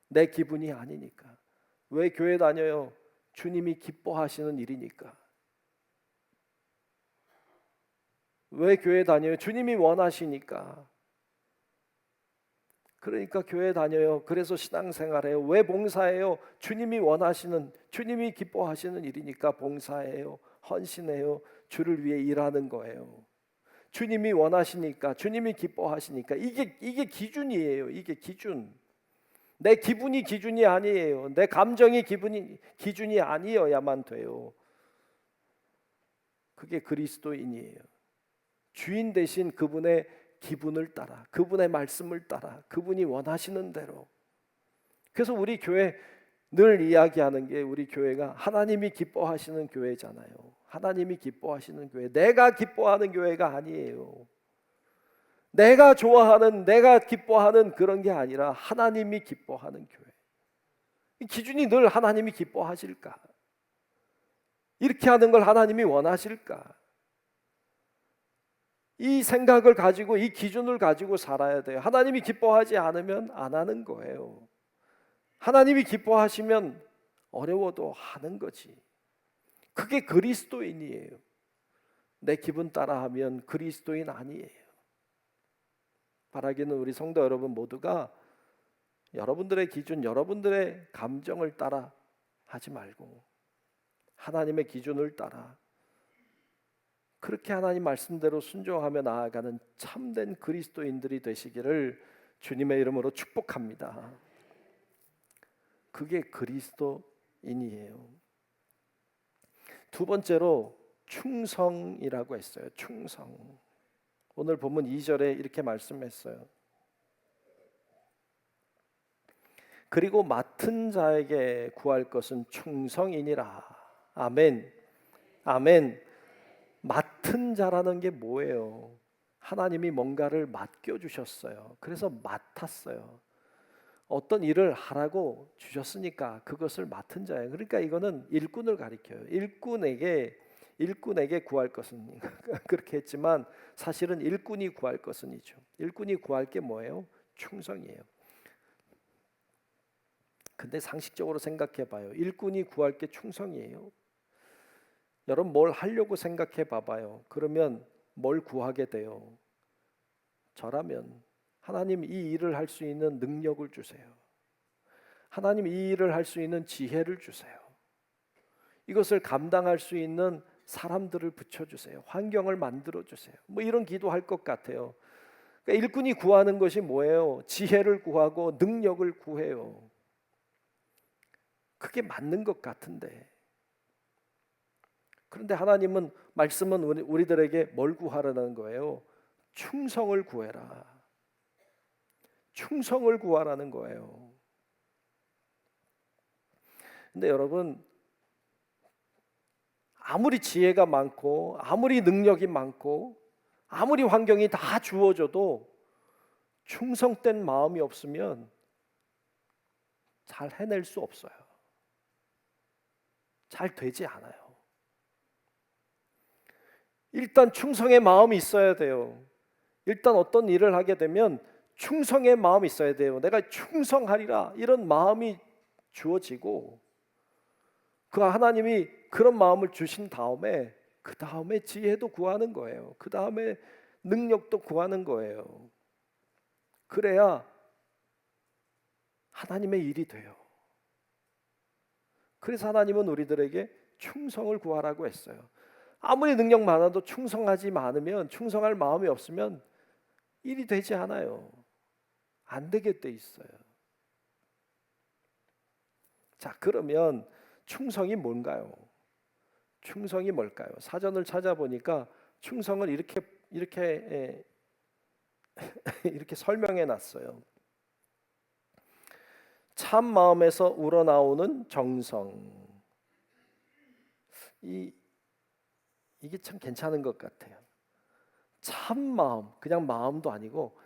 내 기분이 아니니까. 왜 교회 다녀요? 주님이 기뻐하시는 일이니까. 왜 교회 다녀요? 주님이 원하시니까. 그러니까 교회 다녀요. 그래서 신앙생활해요. 왜 봉사해요? 주님이 원하시는, 주님이 기뻐하시는 일이니까 봉사해요. 헌신해요. 주를 위해 일하는 거예요. 주님이 원하시니까, 주님이 기뻐하시니까. 이게 기준이에요. 이게 기준. 내 기분이 기준이 아니에요. 내 감정이 기준이 아니어야만 돼요. 그게 그리스도인이에요. 주인 대신 그분의 기분을 따라, 그분의 말씀을 따라, 그분이 원하시는 대로. 그래서 우리 교회 늘 이야기하는 게, 우리 교회가 하나님이 기뻐하시는 교회잖아요. 하나님이 기뻐하시는 교회, 내가 기뻐하는 교회가 아니에요. 내가 좋아하는, 내가 기뻐하는 그런 게 아니라 하나님이 기뻐하는 교회. 이 기준이 늘 하나님이 기뻐하실까? 이렇게 하는 걸 하나님이 원하실까? 이 생각을 가지고, 이 기준을 가지고 살아야 돼요. 하나님이 기뻐하지 않으면 안 하는 거예요. 하나님이 기뻐하시면 어려워도 하는 거지. 그게 그리스도인이에요. 내 기분 따라 하면 그리스도인 아니에요. 바라기는 우리 성도 여러분 모두가 여러분들의 기준, 여러분들의 감정을 따라 하지 말고 하나님의 기준을 따라, 그렇게 하나님 말씀대로 순종하며 나아가는 참된 그리스도인들이 되시기를 주님의 이름으로 축복합니다. 그게 그리스도인이에요. 두 번째로 충성이라고 했어요. 충성. 오늘 본문 2절에 이렇게 말씀했어요. 그리고 맡은 자에게 구할 것은 충성이니라. 아멘. 아멘. 맡은 자라는 게 뭐예요? 하나님이 뭔가를 맡겨주셨어요. 그래서 맡았어요. 어떤 일을 하라고 주셨으니까 그것을 맡은 자예요. 그러니까 이거는 일꾼을 가리켜요. 일꾼에게 구할 것은 그렇게 했지만 사실은 일꾼이 구할 것은이죠. 일꾼이 구할 게 뭐예요? 충성이에요. 근데 상식적으로 생각해 봐요. 일꾼이 구할 게 충성이에요? 여러분 뭘 하려고 생각해 봐봐요. 그러면 뭘 구하게 돼요? 저라면 하나님 이 일을 할 수 있는 능력을 주세요. 하나님 이 일을 할 수 있는 지혜를 주세요. 이것을 감당할 수 있는 사람들을 붙여주세요. 환경을 만들어주세요. 뭐 이런 기도할 것 같아요. 그러니까 일꾼이 구하는 것이 뭐예요? 지혜를 구하고 능력을 구해요. 그게 맞는 것 같은데, 그런데 하나님은 말씀은 우리들에게 뭘 구하라는 거예요? 충성을 구해라. 충성을 구하라는 거예요. 근데 여러분, 아무리 지혜가 많고 아무리 능력이 많고 아무리 환경이 다 주어져도 충성된 마음이 없으면 잘 해낼 수 없어요. 잘 되지 않아요. 일단 충성의 마음이 있어야 돼요. 일단 어떤 일을 하게 되면 충성의 마음이 있어야 돼요. 내가 충성하리라 이런 마음이 주어지고, 그 하나님이 그런 마음을 주신 다음에 그 다음에 지혜도 구하는 거예요. 그 다음에 능력도 구하는 거예요. 그래야 하나님의 일이 돼요. 그래서 하나님은 우리들에게 충성을 구하라고 했어요. 아무리 능력 많아도 충성하지 않으면, 충성할 마음이 없으면 일이 되지 않아요. 안 되게 돼 있어요. 자, 그러면 충성이 뭔가요? 충성이 뭘까요? 사전을 찾아보니까 충성을 이렇게 이렇게 설명해 놨어요. 참 마음에서 우러나오는 정성. 이게 참 괜찮은 것 같아요. 참 마음, 그냥 마음도 아니고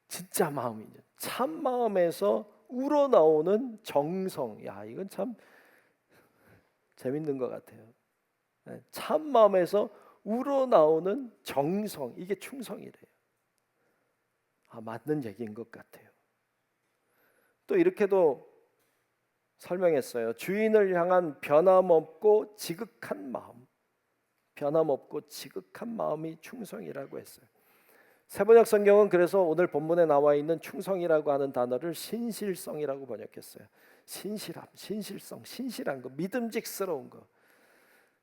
진짜 마음이죠. 참 마음에서 우러나오는 정성. 야, 이건 참 재밌는 것 같아요. 참 마음에서 우러나오는 정성, 이게 충성이래요. 맞는 얘기인 것 같아요. 또 이렇게도 설명했어요. 주인을 향한 변함없고 지극한 마음, 변함없고 지극한 마음이 충성이라고 했어요. 세번역 성경은 그래서 오늘 본문에 나와 있는 충성이라고 하는 단어를 신실성이라고 번역했어요. 신실함, 신실성, 신실한 거, 믿음직스러운 거,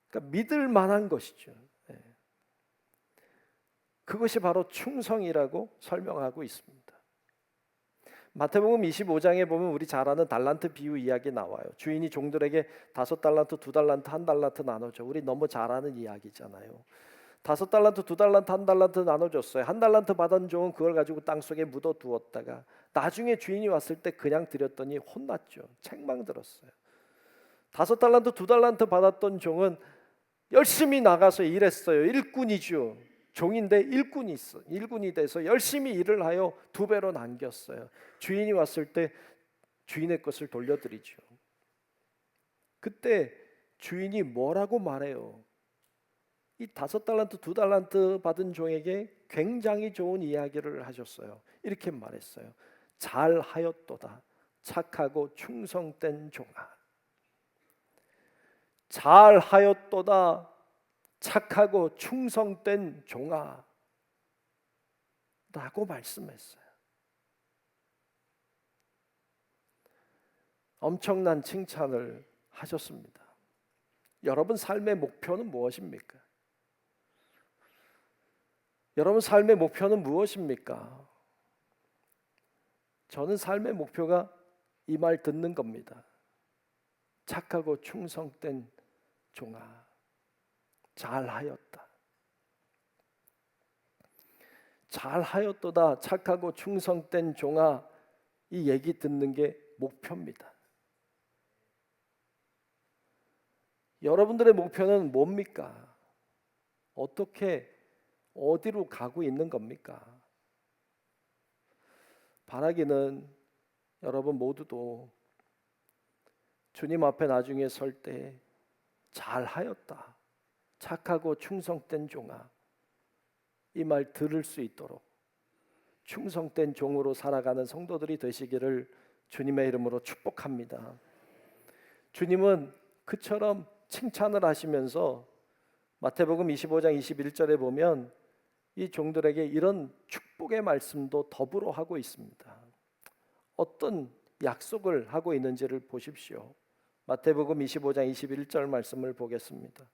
그러니까 믿을 만한 것이죠. 그것이 바로 충성이라고 설명하고 있습니다. 마태복음 25장에 보면 우리 잘 아는 달란트 비유 이야기 나와요. 주인이 종들에게 5달란트, 2달란트, 1달란트 나눠줘. 우리 너무 잘 아는 이야기잖아요. 5달란트, 2달란트, 1달란트 나눠줬어요. 1달란트 받은 종은 그걸 가지고 땅속에 묻어두었다가 나중에 주인이 왔을 때 그냥 드렸더니 혼났죠. 책망 들었어요. 5달란트, 2달란트 받았던 종은 열심히 나가서 일했어요. 일꾼이죠. 종인데 일꾼이 돼서 열심히 일을 하여 2배로 남겼어요. 주인이 왔을 때 주인의 것을 돌려드리죠. 그때 주인이 뭐라고 말해요? 이 5달란트, 2달란트 받은 종에게 굉장히 좋은 이야기를 하셨어요. 이렇게 말했어요. 잘하였도다, 착하고 충성된 종아. 잘하였도다, 착하고 충성된 종아 라고 말씀했어요. 엄청난 칭찬을 하셨습니다. 여러분 삶의 목표는 무엇입니까? 여러분 삶의 목표는 무엇입니까? 저는 삶의 목표가 이 말 듣는 겁니다. 착하고 충성된 종아, 잘하였다. 잘하였도다, 착하고 충성된 종아, 이 얘기 듣는 게 목표입니다. 여러분들의 목표는 뭡니까? 어디로 가고 있는 겁니까? 바라기는 여러분 모두도 주님 앞에 나중에 설 때 잘하였다, 착하고 충성된 종아, 이 말 들을 수 있도록 충성된 종으로 살아가는 성도들이 되시기를 주님의 이름으로 축복합니다. 주님은 그처럼 칭찬을 하시면서 마태복음 25장 21절에 보면 이 종들에게 이런 축복의 말씀도 더불어 하고 있습니다. 어떤 약속을 하고 있는지를 보십시오. 마태복음 25장 21절 말씀을 보겠습니다.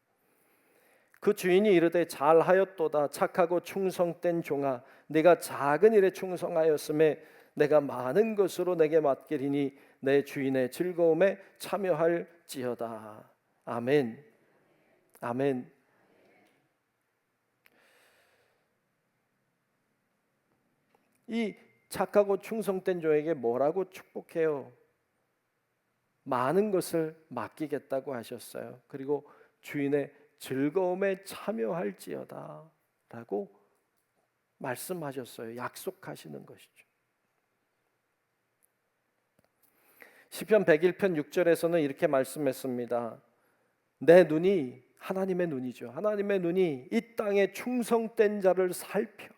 그 주인이 이르되 잘하였도다 착하고 충성된 종아 네가 작은 일에 충성하였음에 내가 많은 것으로 내게 맡기리니 내 주인의 즐거움에 참여할지어다. 아멘. 아멘. 이 착하고 충성된 종에게 뭐라고 축복해요? 많은 것을 맡기겠다고 하셨어요. 그리고 주인의 즐거움에 참여할지어다 라고 말씀하셨어요. 약속하시는 것이죠. 시편 101편 6절에서는 이렇게 말씀했습니다. 내 눈이, 하나님의 눈이죠. 하나님의 눈이 이 땅에 충성된 자를 살펴,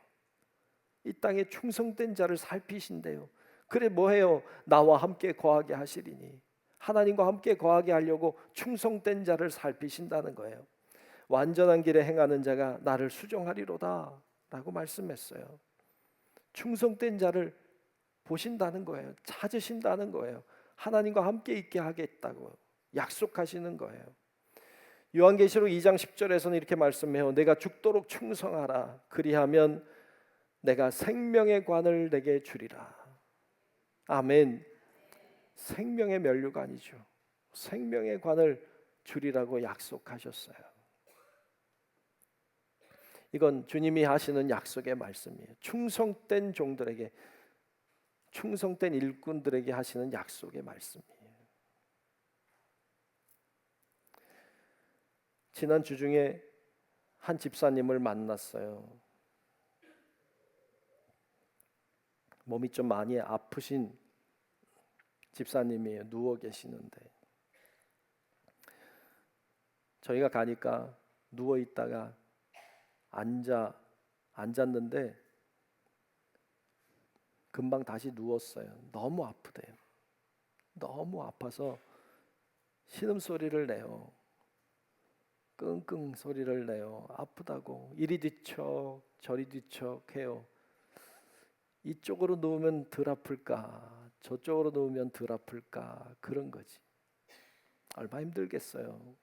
이 땅에 충성된 자를 살피신대요. 그래 뭐해요? 나와 함께 거하게 하시리니. 하나님과 함께 거하게 하려고 충성된 자를 살피신다는 거예요. 완전한 길에 행하는 자가 나를 수종하리로다 라고 말씀했어요. 충성된 자를 보신다는 거예요. 찾으신다는 거예요. 하나님과 함께 있게 하겠다고 약속하시는 거예요. 요한계시록 2장 10절에서는 이렇게 말씀해요. 내가 죽도록 충성하라. 그리하면 내가 생명의 관을 내게 주리라. 아멘. 생명의 면류가 아니죠. 생명의 관을 주리라고 약속하셨어요. 이건 주님이 하시는 약속의 말씀이에요. 충성된 종들에게, 충성된 일꾼들에게 하시는 약속의 말씀이에요. 지난 주 중에 한 집사님을 만났어요. 몸이 좀 많이 아프신 집사님이에요. 누워 계시는데 저희가 가니까 누워 있다가 앉았는데 금방 다시 누웠어요. 너무 아프대요. 너무 아파서 신음소리를 내요. 끙끙 소리를 내요. 아프다고 이리 뒤척 저리 뒤척 해요. 이쪽으로 누우면 덜 아플까 저쪽으로 누우면 덜 아플까 그런 거지. 얼마나 힘들겠어요.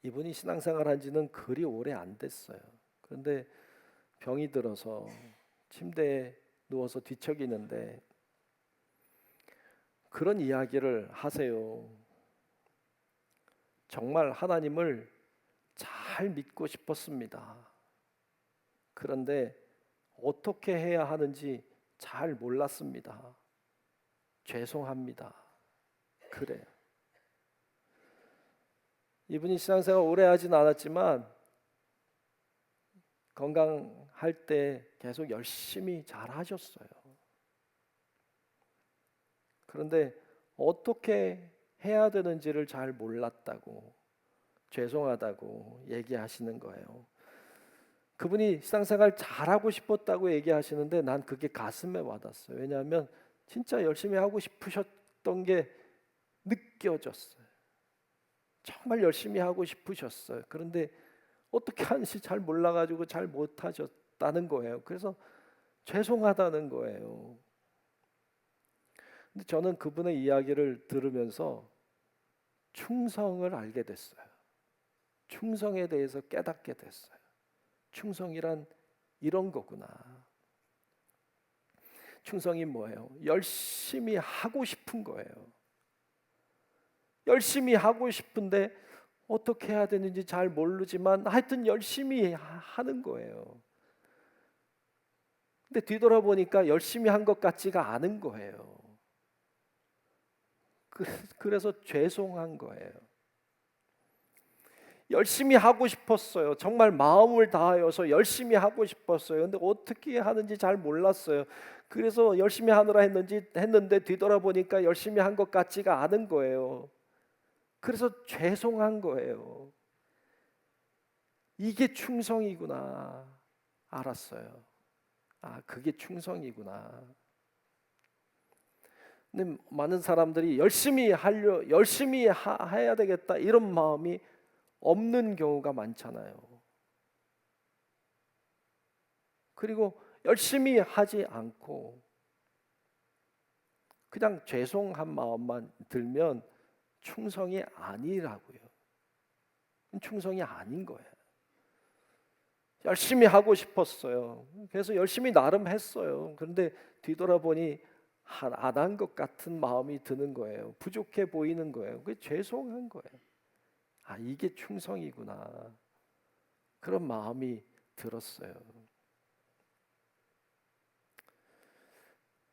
이분이 신앙생활 한 지는 그리 오래 안 됐어요. 그런데 병이 들어서 침대에 누워서 뒤척이는데 그런 이야기를 하세요. 정말 하나님을 잘 믿고 싶었습니다. 그런데 어떻게 해야 하는지 잘 몰랐습니다. 죄송합니다. 그래요. 이분이 신앙생활 오래 하진 않았지만 건강할 때 계속 열심히 잘 하셨어요. 그런데 어떻게 해야 되는지를 잘 몰랐다고, 죄송하다고 얘기하시는 거예요. 그분이 신앙생활 잘하고 싶었다고 얘기하시는데 난 그게 가슴에 와닿았어요. 왜냐하면 진짜 열심히 하고 싶으셨던 게 느껴졌어요. 정말 열심히 하고 싶으셨어요. 그런데 어떻게 하는지 잘 몰라가지고 잘 못하셨다는 거예요. 그래서 죄송하다는 거예요. 근데 저는 그분의 이야기를 들으면서 충성을 알게 됐어요. 충성에 대해서 깨닫게 됐어요. 충성이란 이런 거구나. 충성이 뭐예요? 열심히 하고 싶은 거예요. 열심히 하고 싶은데 어떻게 해야 되는지 잘 모르지만 하여튼 열심히 하는 거예요. 근데 뒤돌아보니까 열심히 한 것 같지가 않은 거예요. 그래서 죄송한 거예요. 열심히 하고 싶었어요. 정말 마음을 다하여서 열심히 하고 싶었어요. 근데 어떻게 하는지 잘 몰랐어요. 그래서 열심히 하느라 했는데 뒤돌아보니까 열심히 한 것 같지가 않은 거예요. 그래서 죄송한 거예요. 이게 충성이구나 알았어요. 아, 그게 충성이구나. 근데 많은 사람들이 열심히 해야 되겠다 이런 마음이 없는 경우가 많잖아요. 그리고 열심히 하지 않고 그냥 죄송한 마음만 들면 충성이 아니라고요. 충성이 아닌 거예요. 열심히 하고 싶었어요. 그래서 열심히 나름 했어요. 그런데 뒤돌아보니 안 한 것 같은 마음이 드는 거예요. 부족해 보이는 거예요. 그게 죄송한 거예요. 아, 이게 충성이구나. 그런 마음이 들었어요.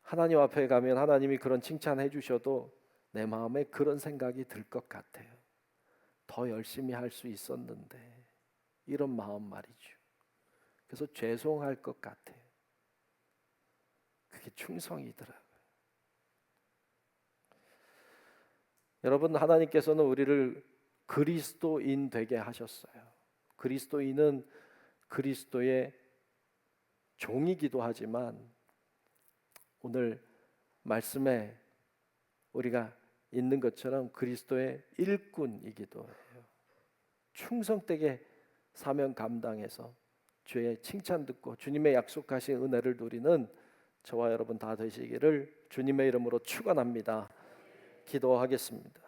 하나님 앞에 가면 하나님이 그런 칭찬해 주셔도 내 마음에 그런 생각이 들 것 같아요. 더 열심히 할 수 있었는데, 이런 마음 말이죠. 그래서 죄송할 것 같아요. 그게 충성이더라고요. 여러분, 하나님께서는 우리를 그리스도인 되게 하셨어요. 그리스도인은 그리스도의 종이기도 하지만 오늘 말씀에 우리가 있는 것처럼 그리스도의 일꾼이기도 해요. 충성되게 사명 감당해서 주의 칭찬 듣고 주님의 약속하신 은혜를 누리는 저와 여러분 다 되시기를 주님의 이름으로 축원합니다. 기도하겠습니다.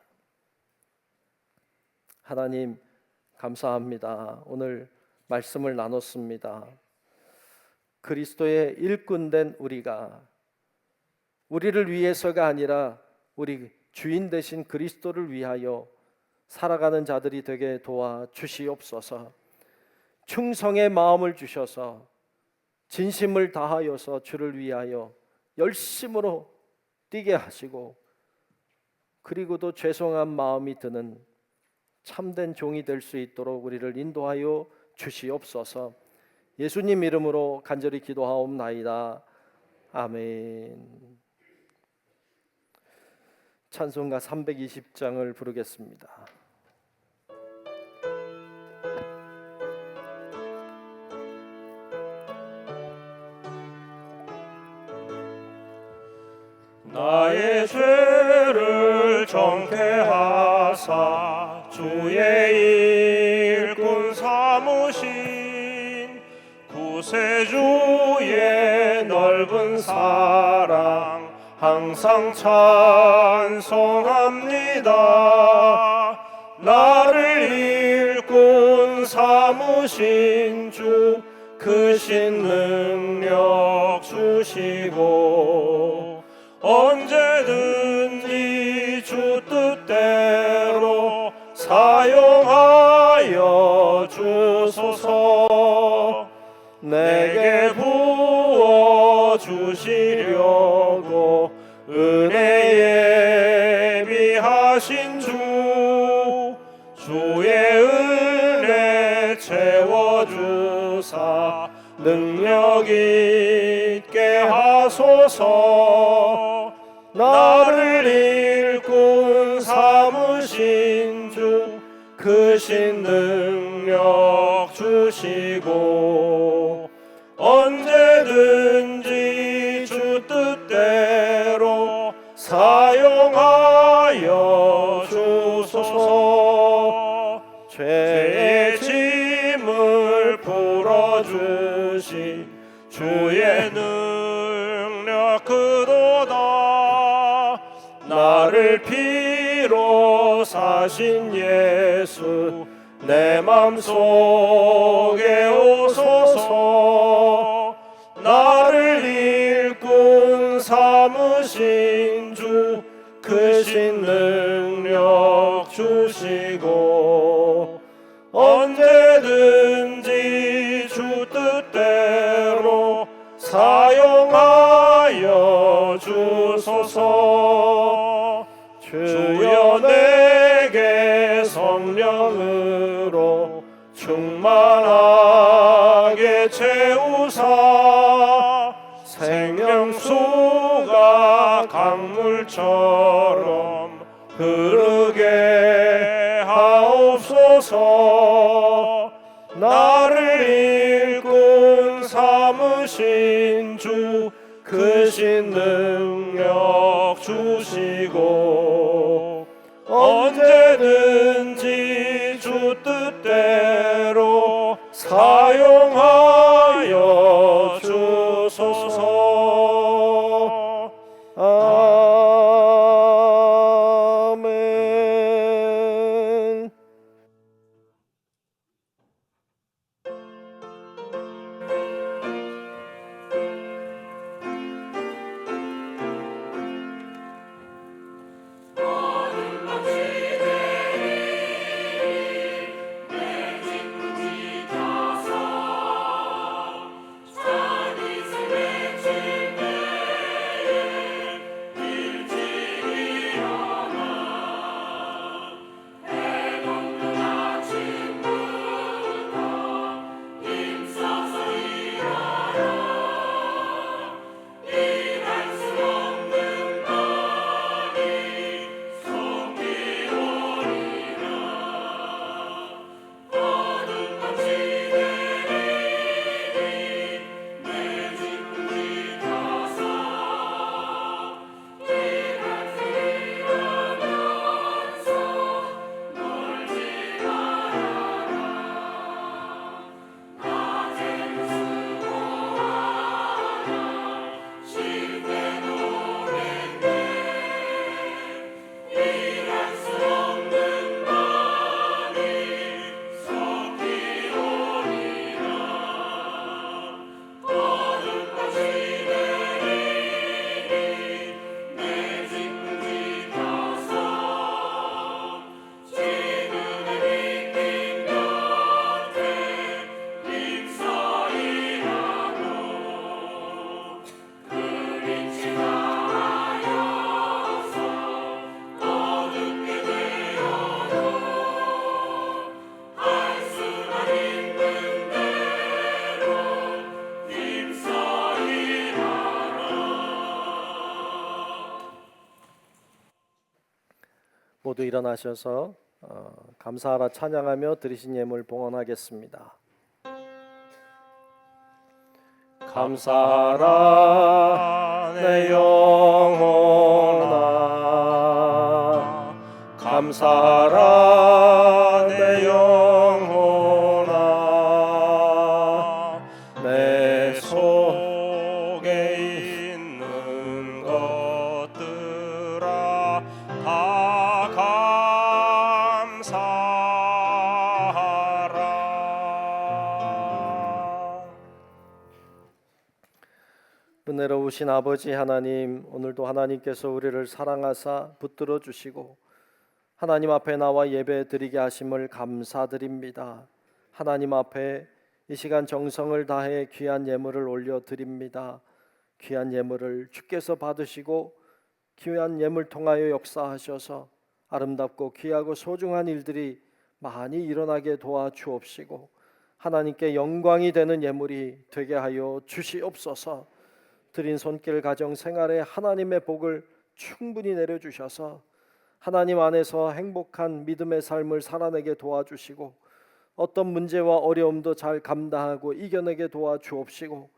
하나님 감사합니다. 오늘 말씀을 나눴습니다. 그리스도의 일꾼된 우리를 위해서가 아니라 우리 주인 되신 그리스도를 위하여 살아가는 자들이 되게 도와주시옵소서. 충성의 마음을 주셔서 진심을 다하여서 주를 위하여 열심으로 뛰게 하시고, 그리고도 죄송한 마음이 드는 참된 종이 될 수 있도록 우리를 인도하여 주시옵소서. 예수님 이름으로 간절히 기도하옵나이다. 아멘. 찬송가 320장을 부르겠습니다. 나의 죄를 정케하사 주의 일꾼 삼으신 구세주의 넓은 사랑 항상 찬송합니다. 나를 일꾼 삼으신 주 크신 능력 주시고 언제든지 주 뜻대로 사용하여 주소서. 내게 부어 주시려고 은혜 예비하신 주의 은혜 채워주사 능력 있게 하소서. 나를 일꾼 삼으신 주 크신 능력 주시고 언제든지 주 뜻대로 사용하여 주소서. 죄의 짐을 풀어주신 주의 능력 그도다. 나를 피로 사신 예수 내 맘속에 오소서. 나를 일꾼 삼으신 주 크신 능력 주시고 언제든지 주 뜻대로 사용하여 주소서. 주여 내게 성령으로 충만하게 채우사 생명수가 강물처럼 흐르게 하옵소서. 나를 일꾼 삼으신 주 크신 능력 주시고 언제든지 주 뜻대로 사용하여 주소서. 아멘. 모두 일어나셔서 감사하라 찬양하며 드리신 예물 봉헌하겠습니다. 감사하라 내 영혼아, 감사하라 내 영혼아, 내 속에 있는 것들아 다 감사하라. 은혜로우신 아버지 하나님, 오늘도 하나님께서 우리를 사랑하사 붙들어 주시고 하나님 앞에 나와 예배 드리게 하심을 감사드립니다. 하나님 앞에 이 시간 정성을 다해 귀한 예물을 올려 드립니다. 귀한 예물을 주께서 받으시고 귀한 예물 통하여 역사하셔서 아름답고 귀하고 소중한 일들이 많이 일어나게 도와주옵시고 하나님께 영광이 되는 예물이 되게 하여 주시옵소서. 드린 손길 가정 생활에 하나님의 복을 충분히 내려주셔서 하나님 안에서 행복한 믿음의 삶을 살아내게 도와주시고 어떤 문제와 어려움도 잘 감당하고 이겨내게 도와주옵시고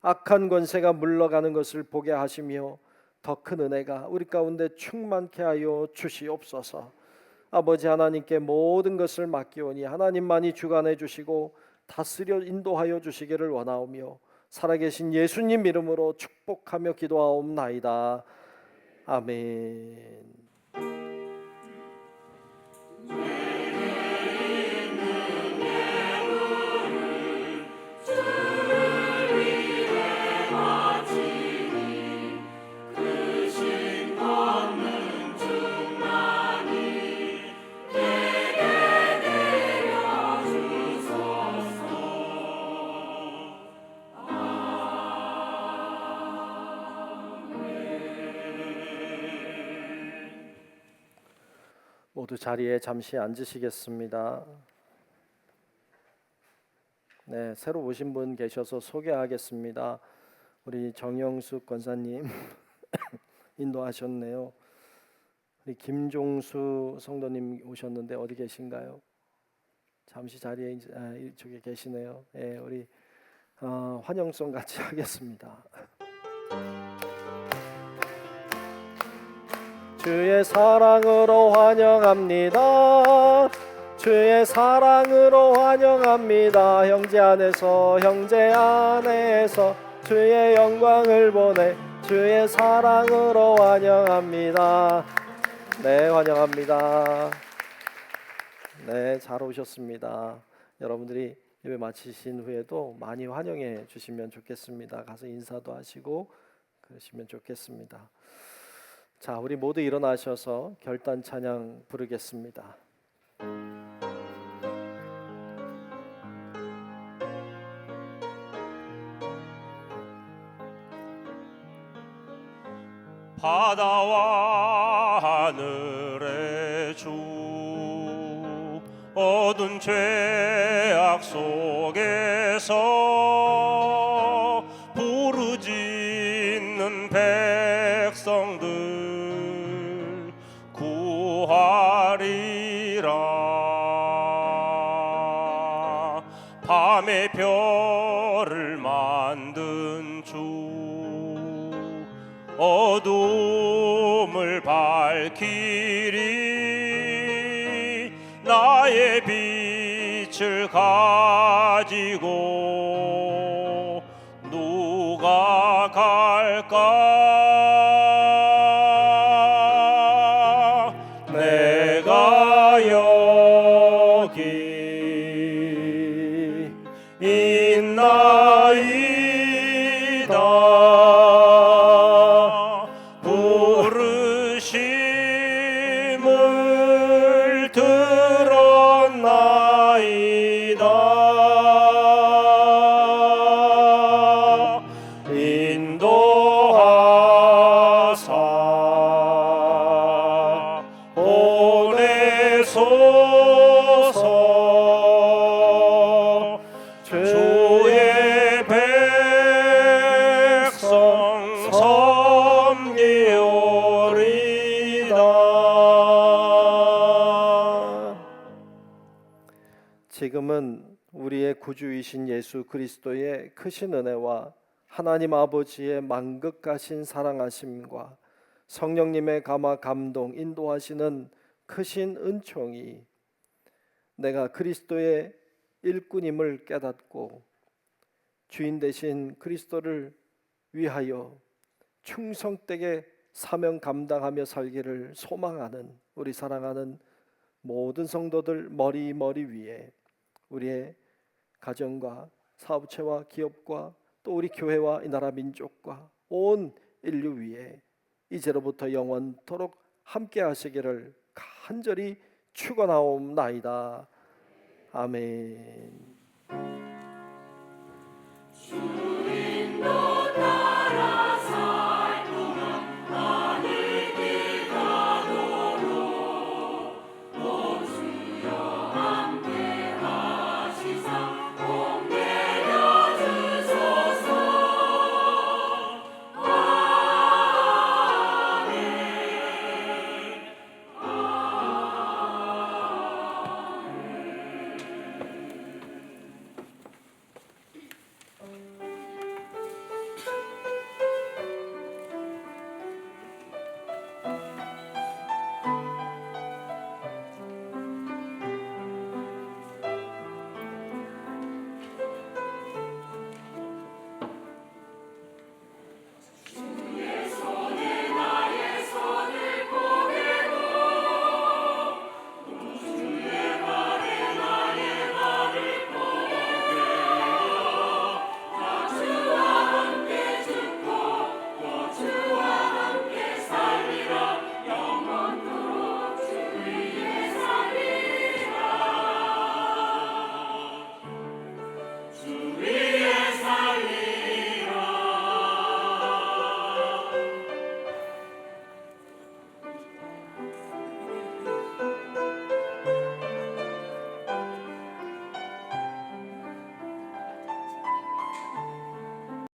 악한 권세가 물러가는 것을 보게 하시며 더 큰 은혜가 우리 가운데 충만케 하여 주시옵소서. 아버지 하나님께 모든 것을 맡기오니 하나님만이 주관해 주시고 다스려 인도하여 주시기를 원하오며 살아계신 예수님 이름으로 축복하며 기도하옵나이다. 아멘. 모두 자리에 잠시 앉으시겠습니다. 네, 새로 오신 분 계셔서 소개하겠습니다. 우리 정영숙 권사님 인도하셨네요. 우리 김종수 성도님 오셨는데 어디 계신가요? 잠시 자리에 이쪽에 계시네요. 네, 우리 환영송 같이 하겠습니다. 주의 사랑으로 환영합니다. 주의 사랑으로 환영합니다. 형제 안에서 주의 영광을 보내 주의 사랑으로 환영합니다. 네, 환영합니다. 네, 잘 오셨습니다. 여러분들이 예배 마치신 후에도 많이 환영해 주시면 좋겠습니다. 가서 인사도 하시고 그러시면 좋겠습니다. 자, 우리 모두 일어나셔서 결단 찬양 부르겠습니다. 바다와 하늘의 주 어두운 죄악 속에서 부르짖는 백성들 구하리라. 밤의 별을 만든 주 어둠을 밝히리. 나의 빛을 가지고 누가 갈까? 내가 여기 있나이다. 부르심을 들었나이다. 인도하사 보내소서. 주의 우리의 구주이신 예수 그리스도의 크신 은혜와 하나님 아버지의 만극하신 사랑하심과 성령님의 감화 감동 인도하시는 크신 은총이 내가 그리스도의 일꾼임을 깨닫고 주인 되신 그리스도를 위하여 충성되게 사명 감당하며 살기를 소망하는 우리 사랑하는 모든 성도들 머리 위에 우리의 가정과 사업체와 기업과 또 우리 교회와 이 나라 민족과 온 인류 위에 이제로부터 영원토록 함께 하시기를 간절히 축원하옵나이다. 아멘.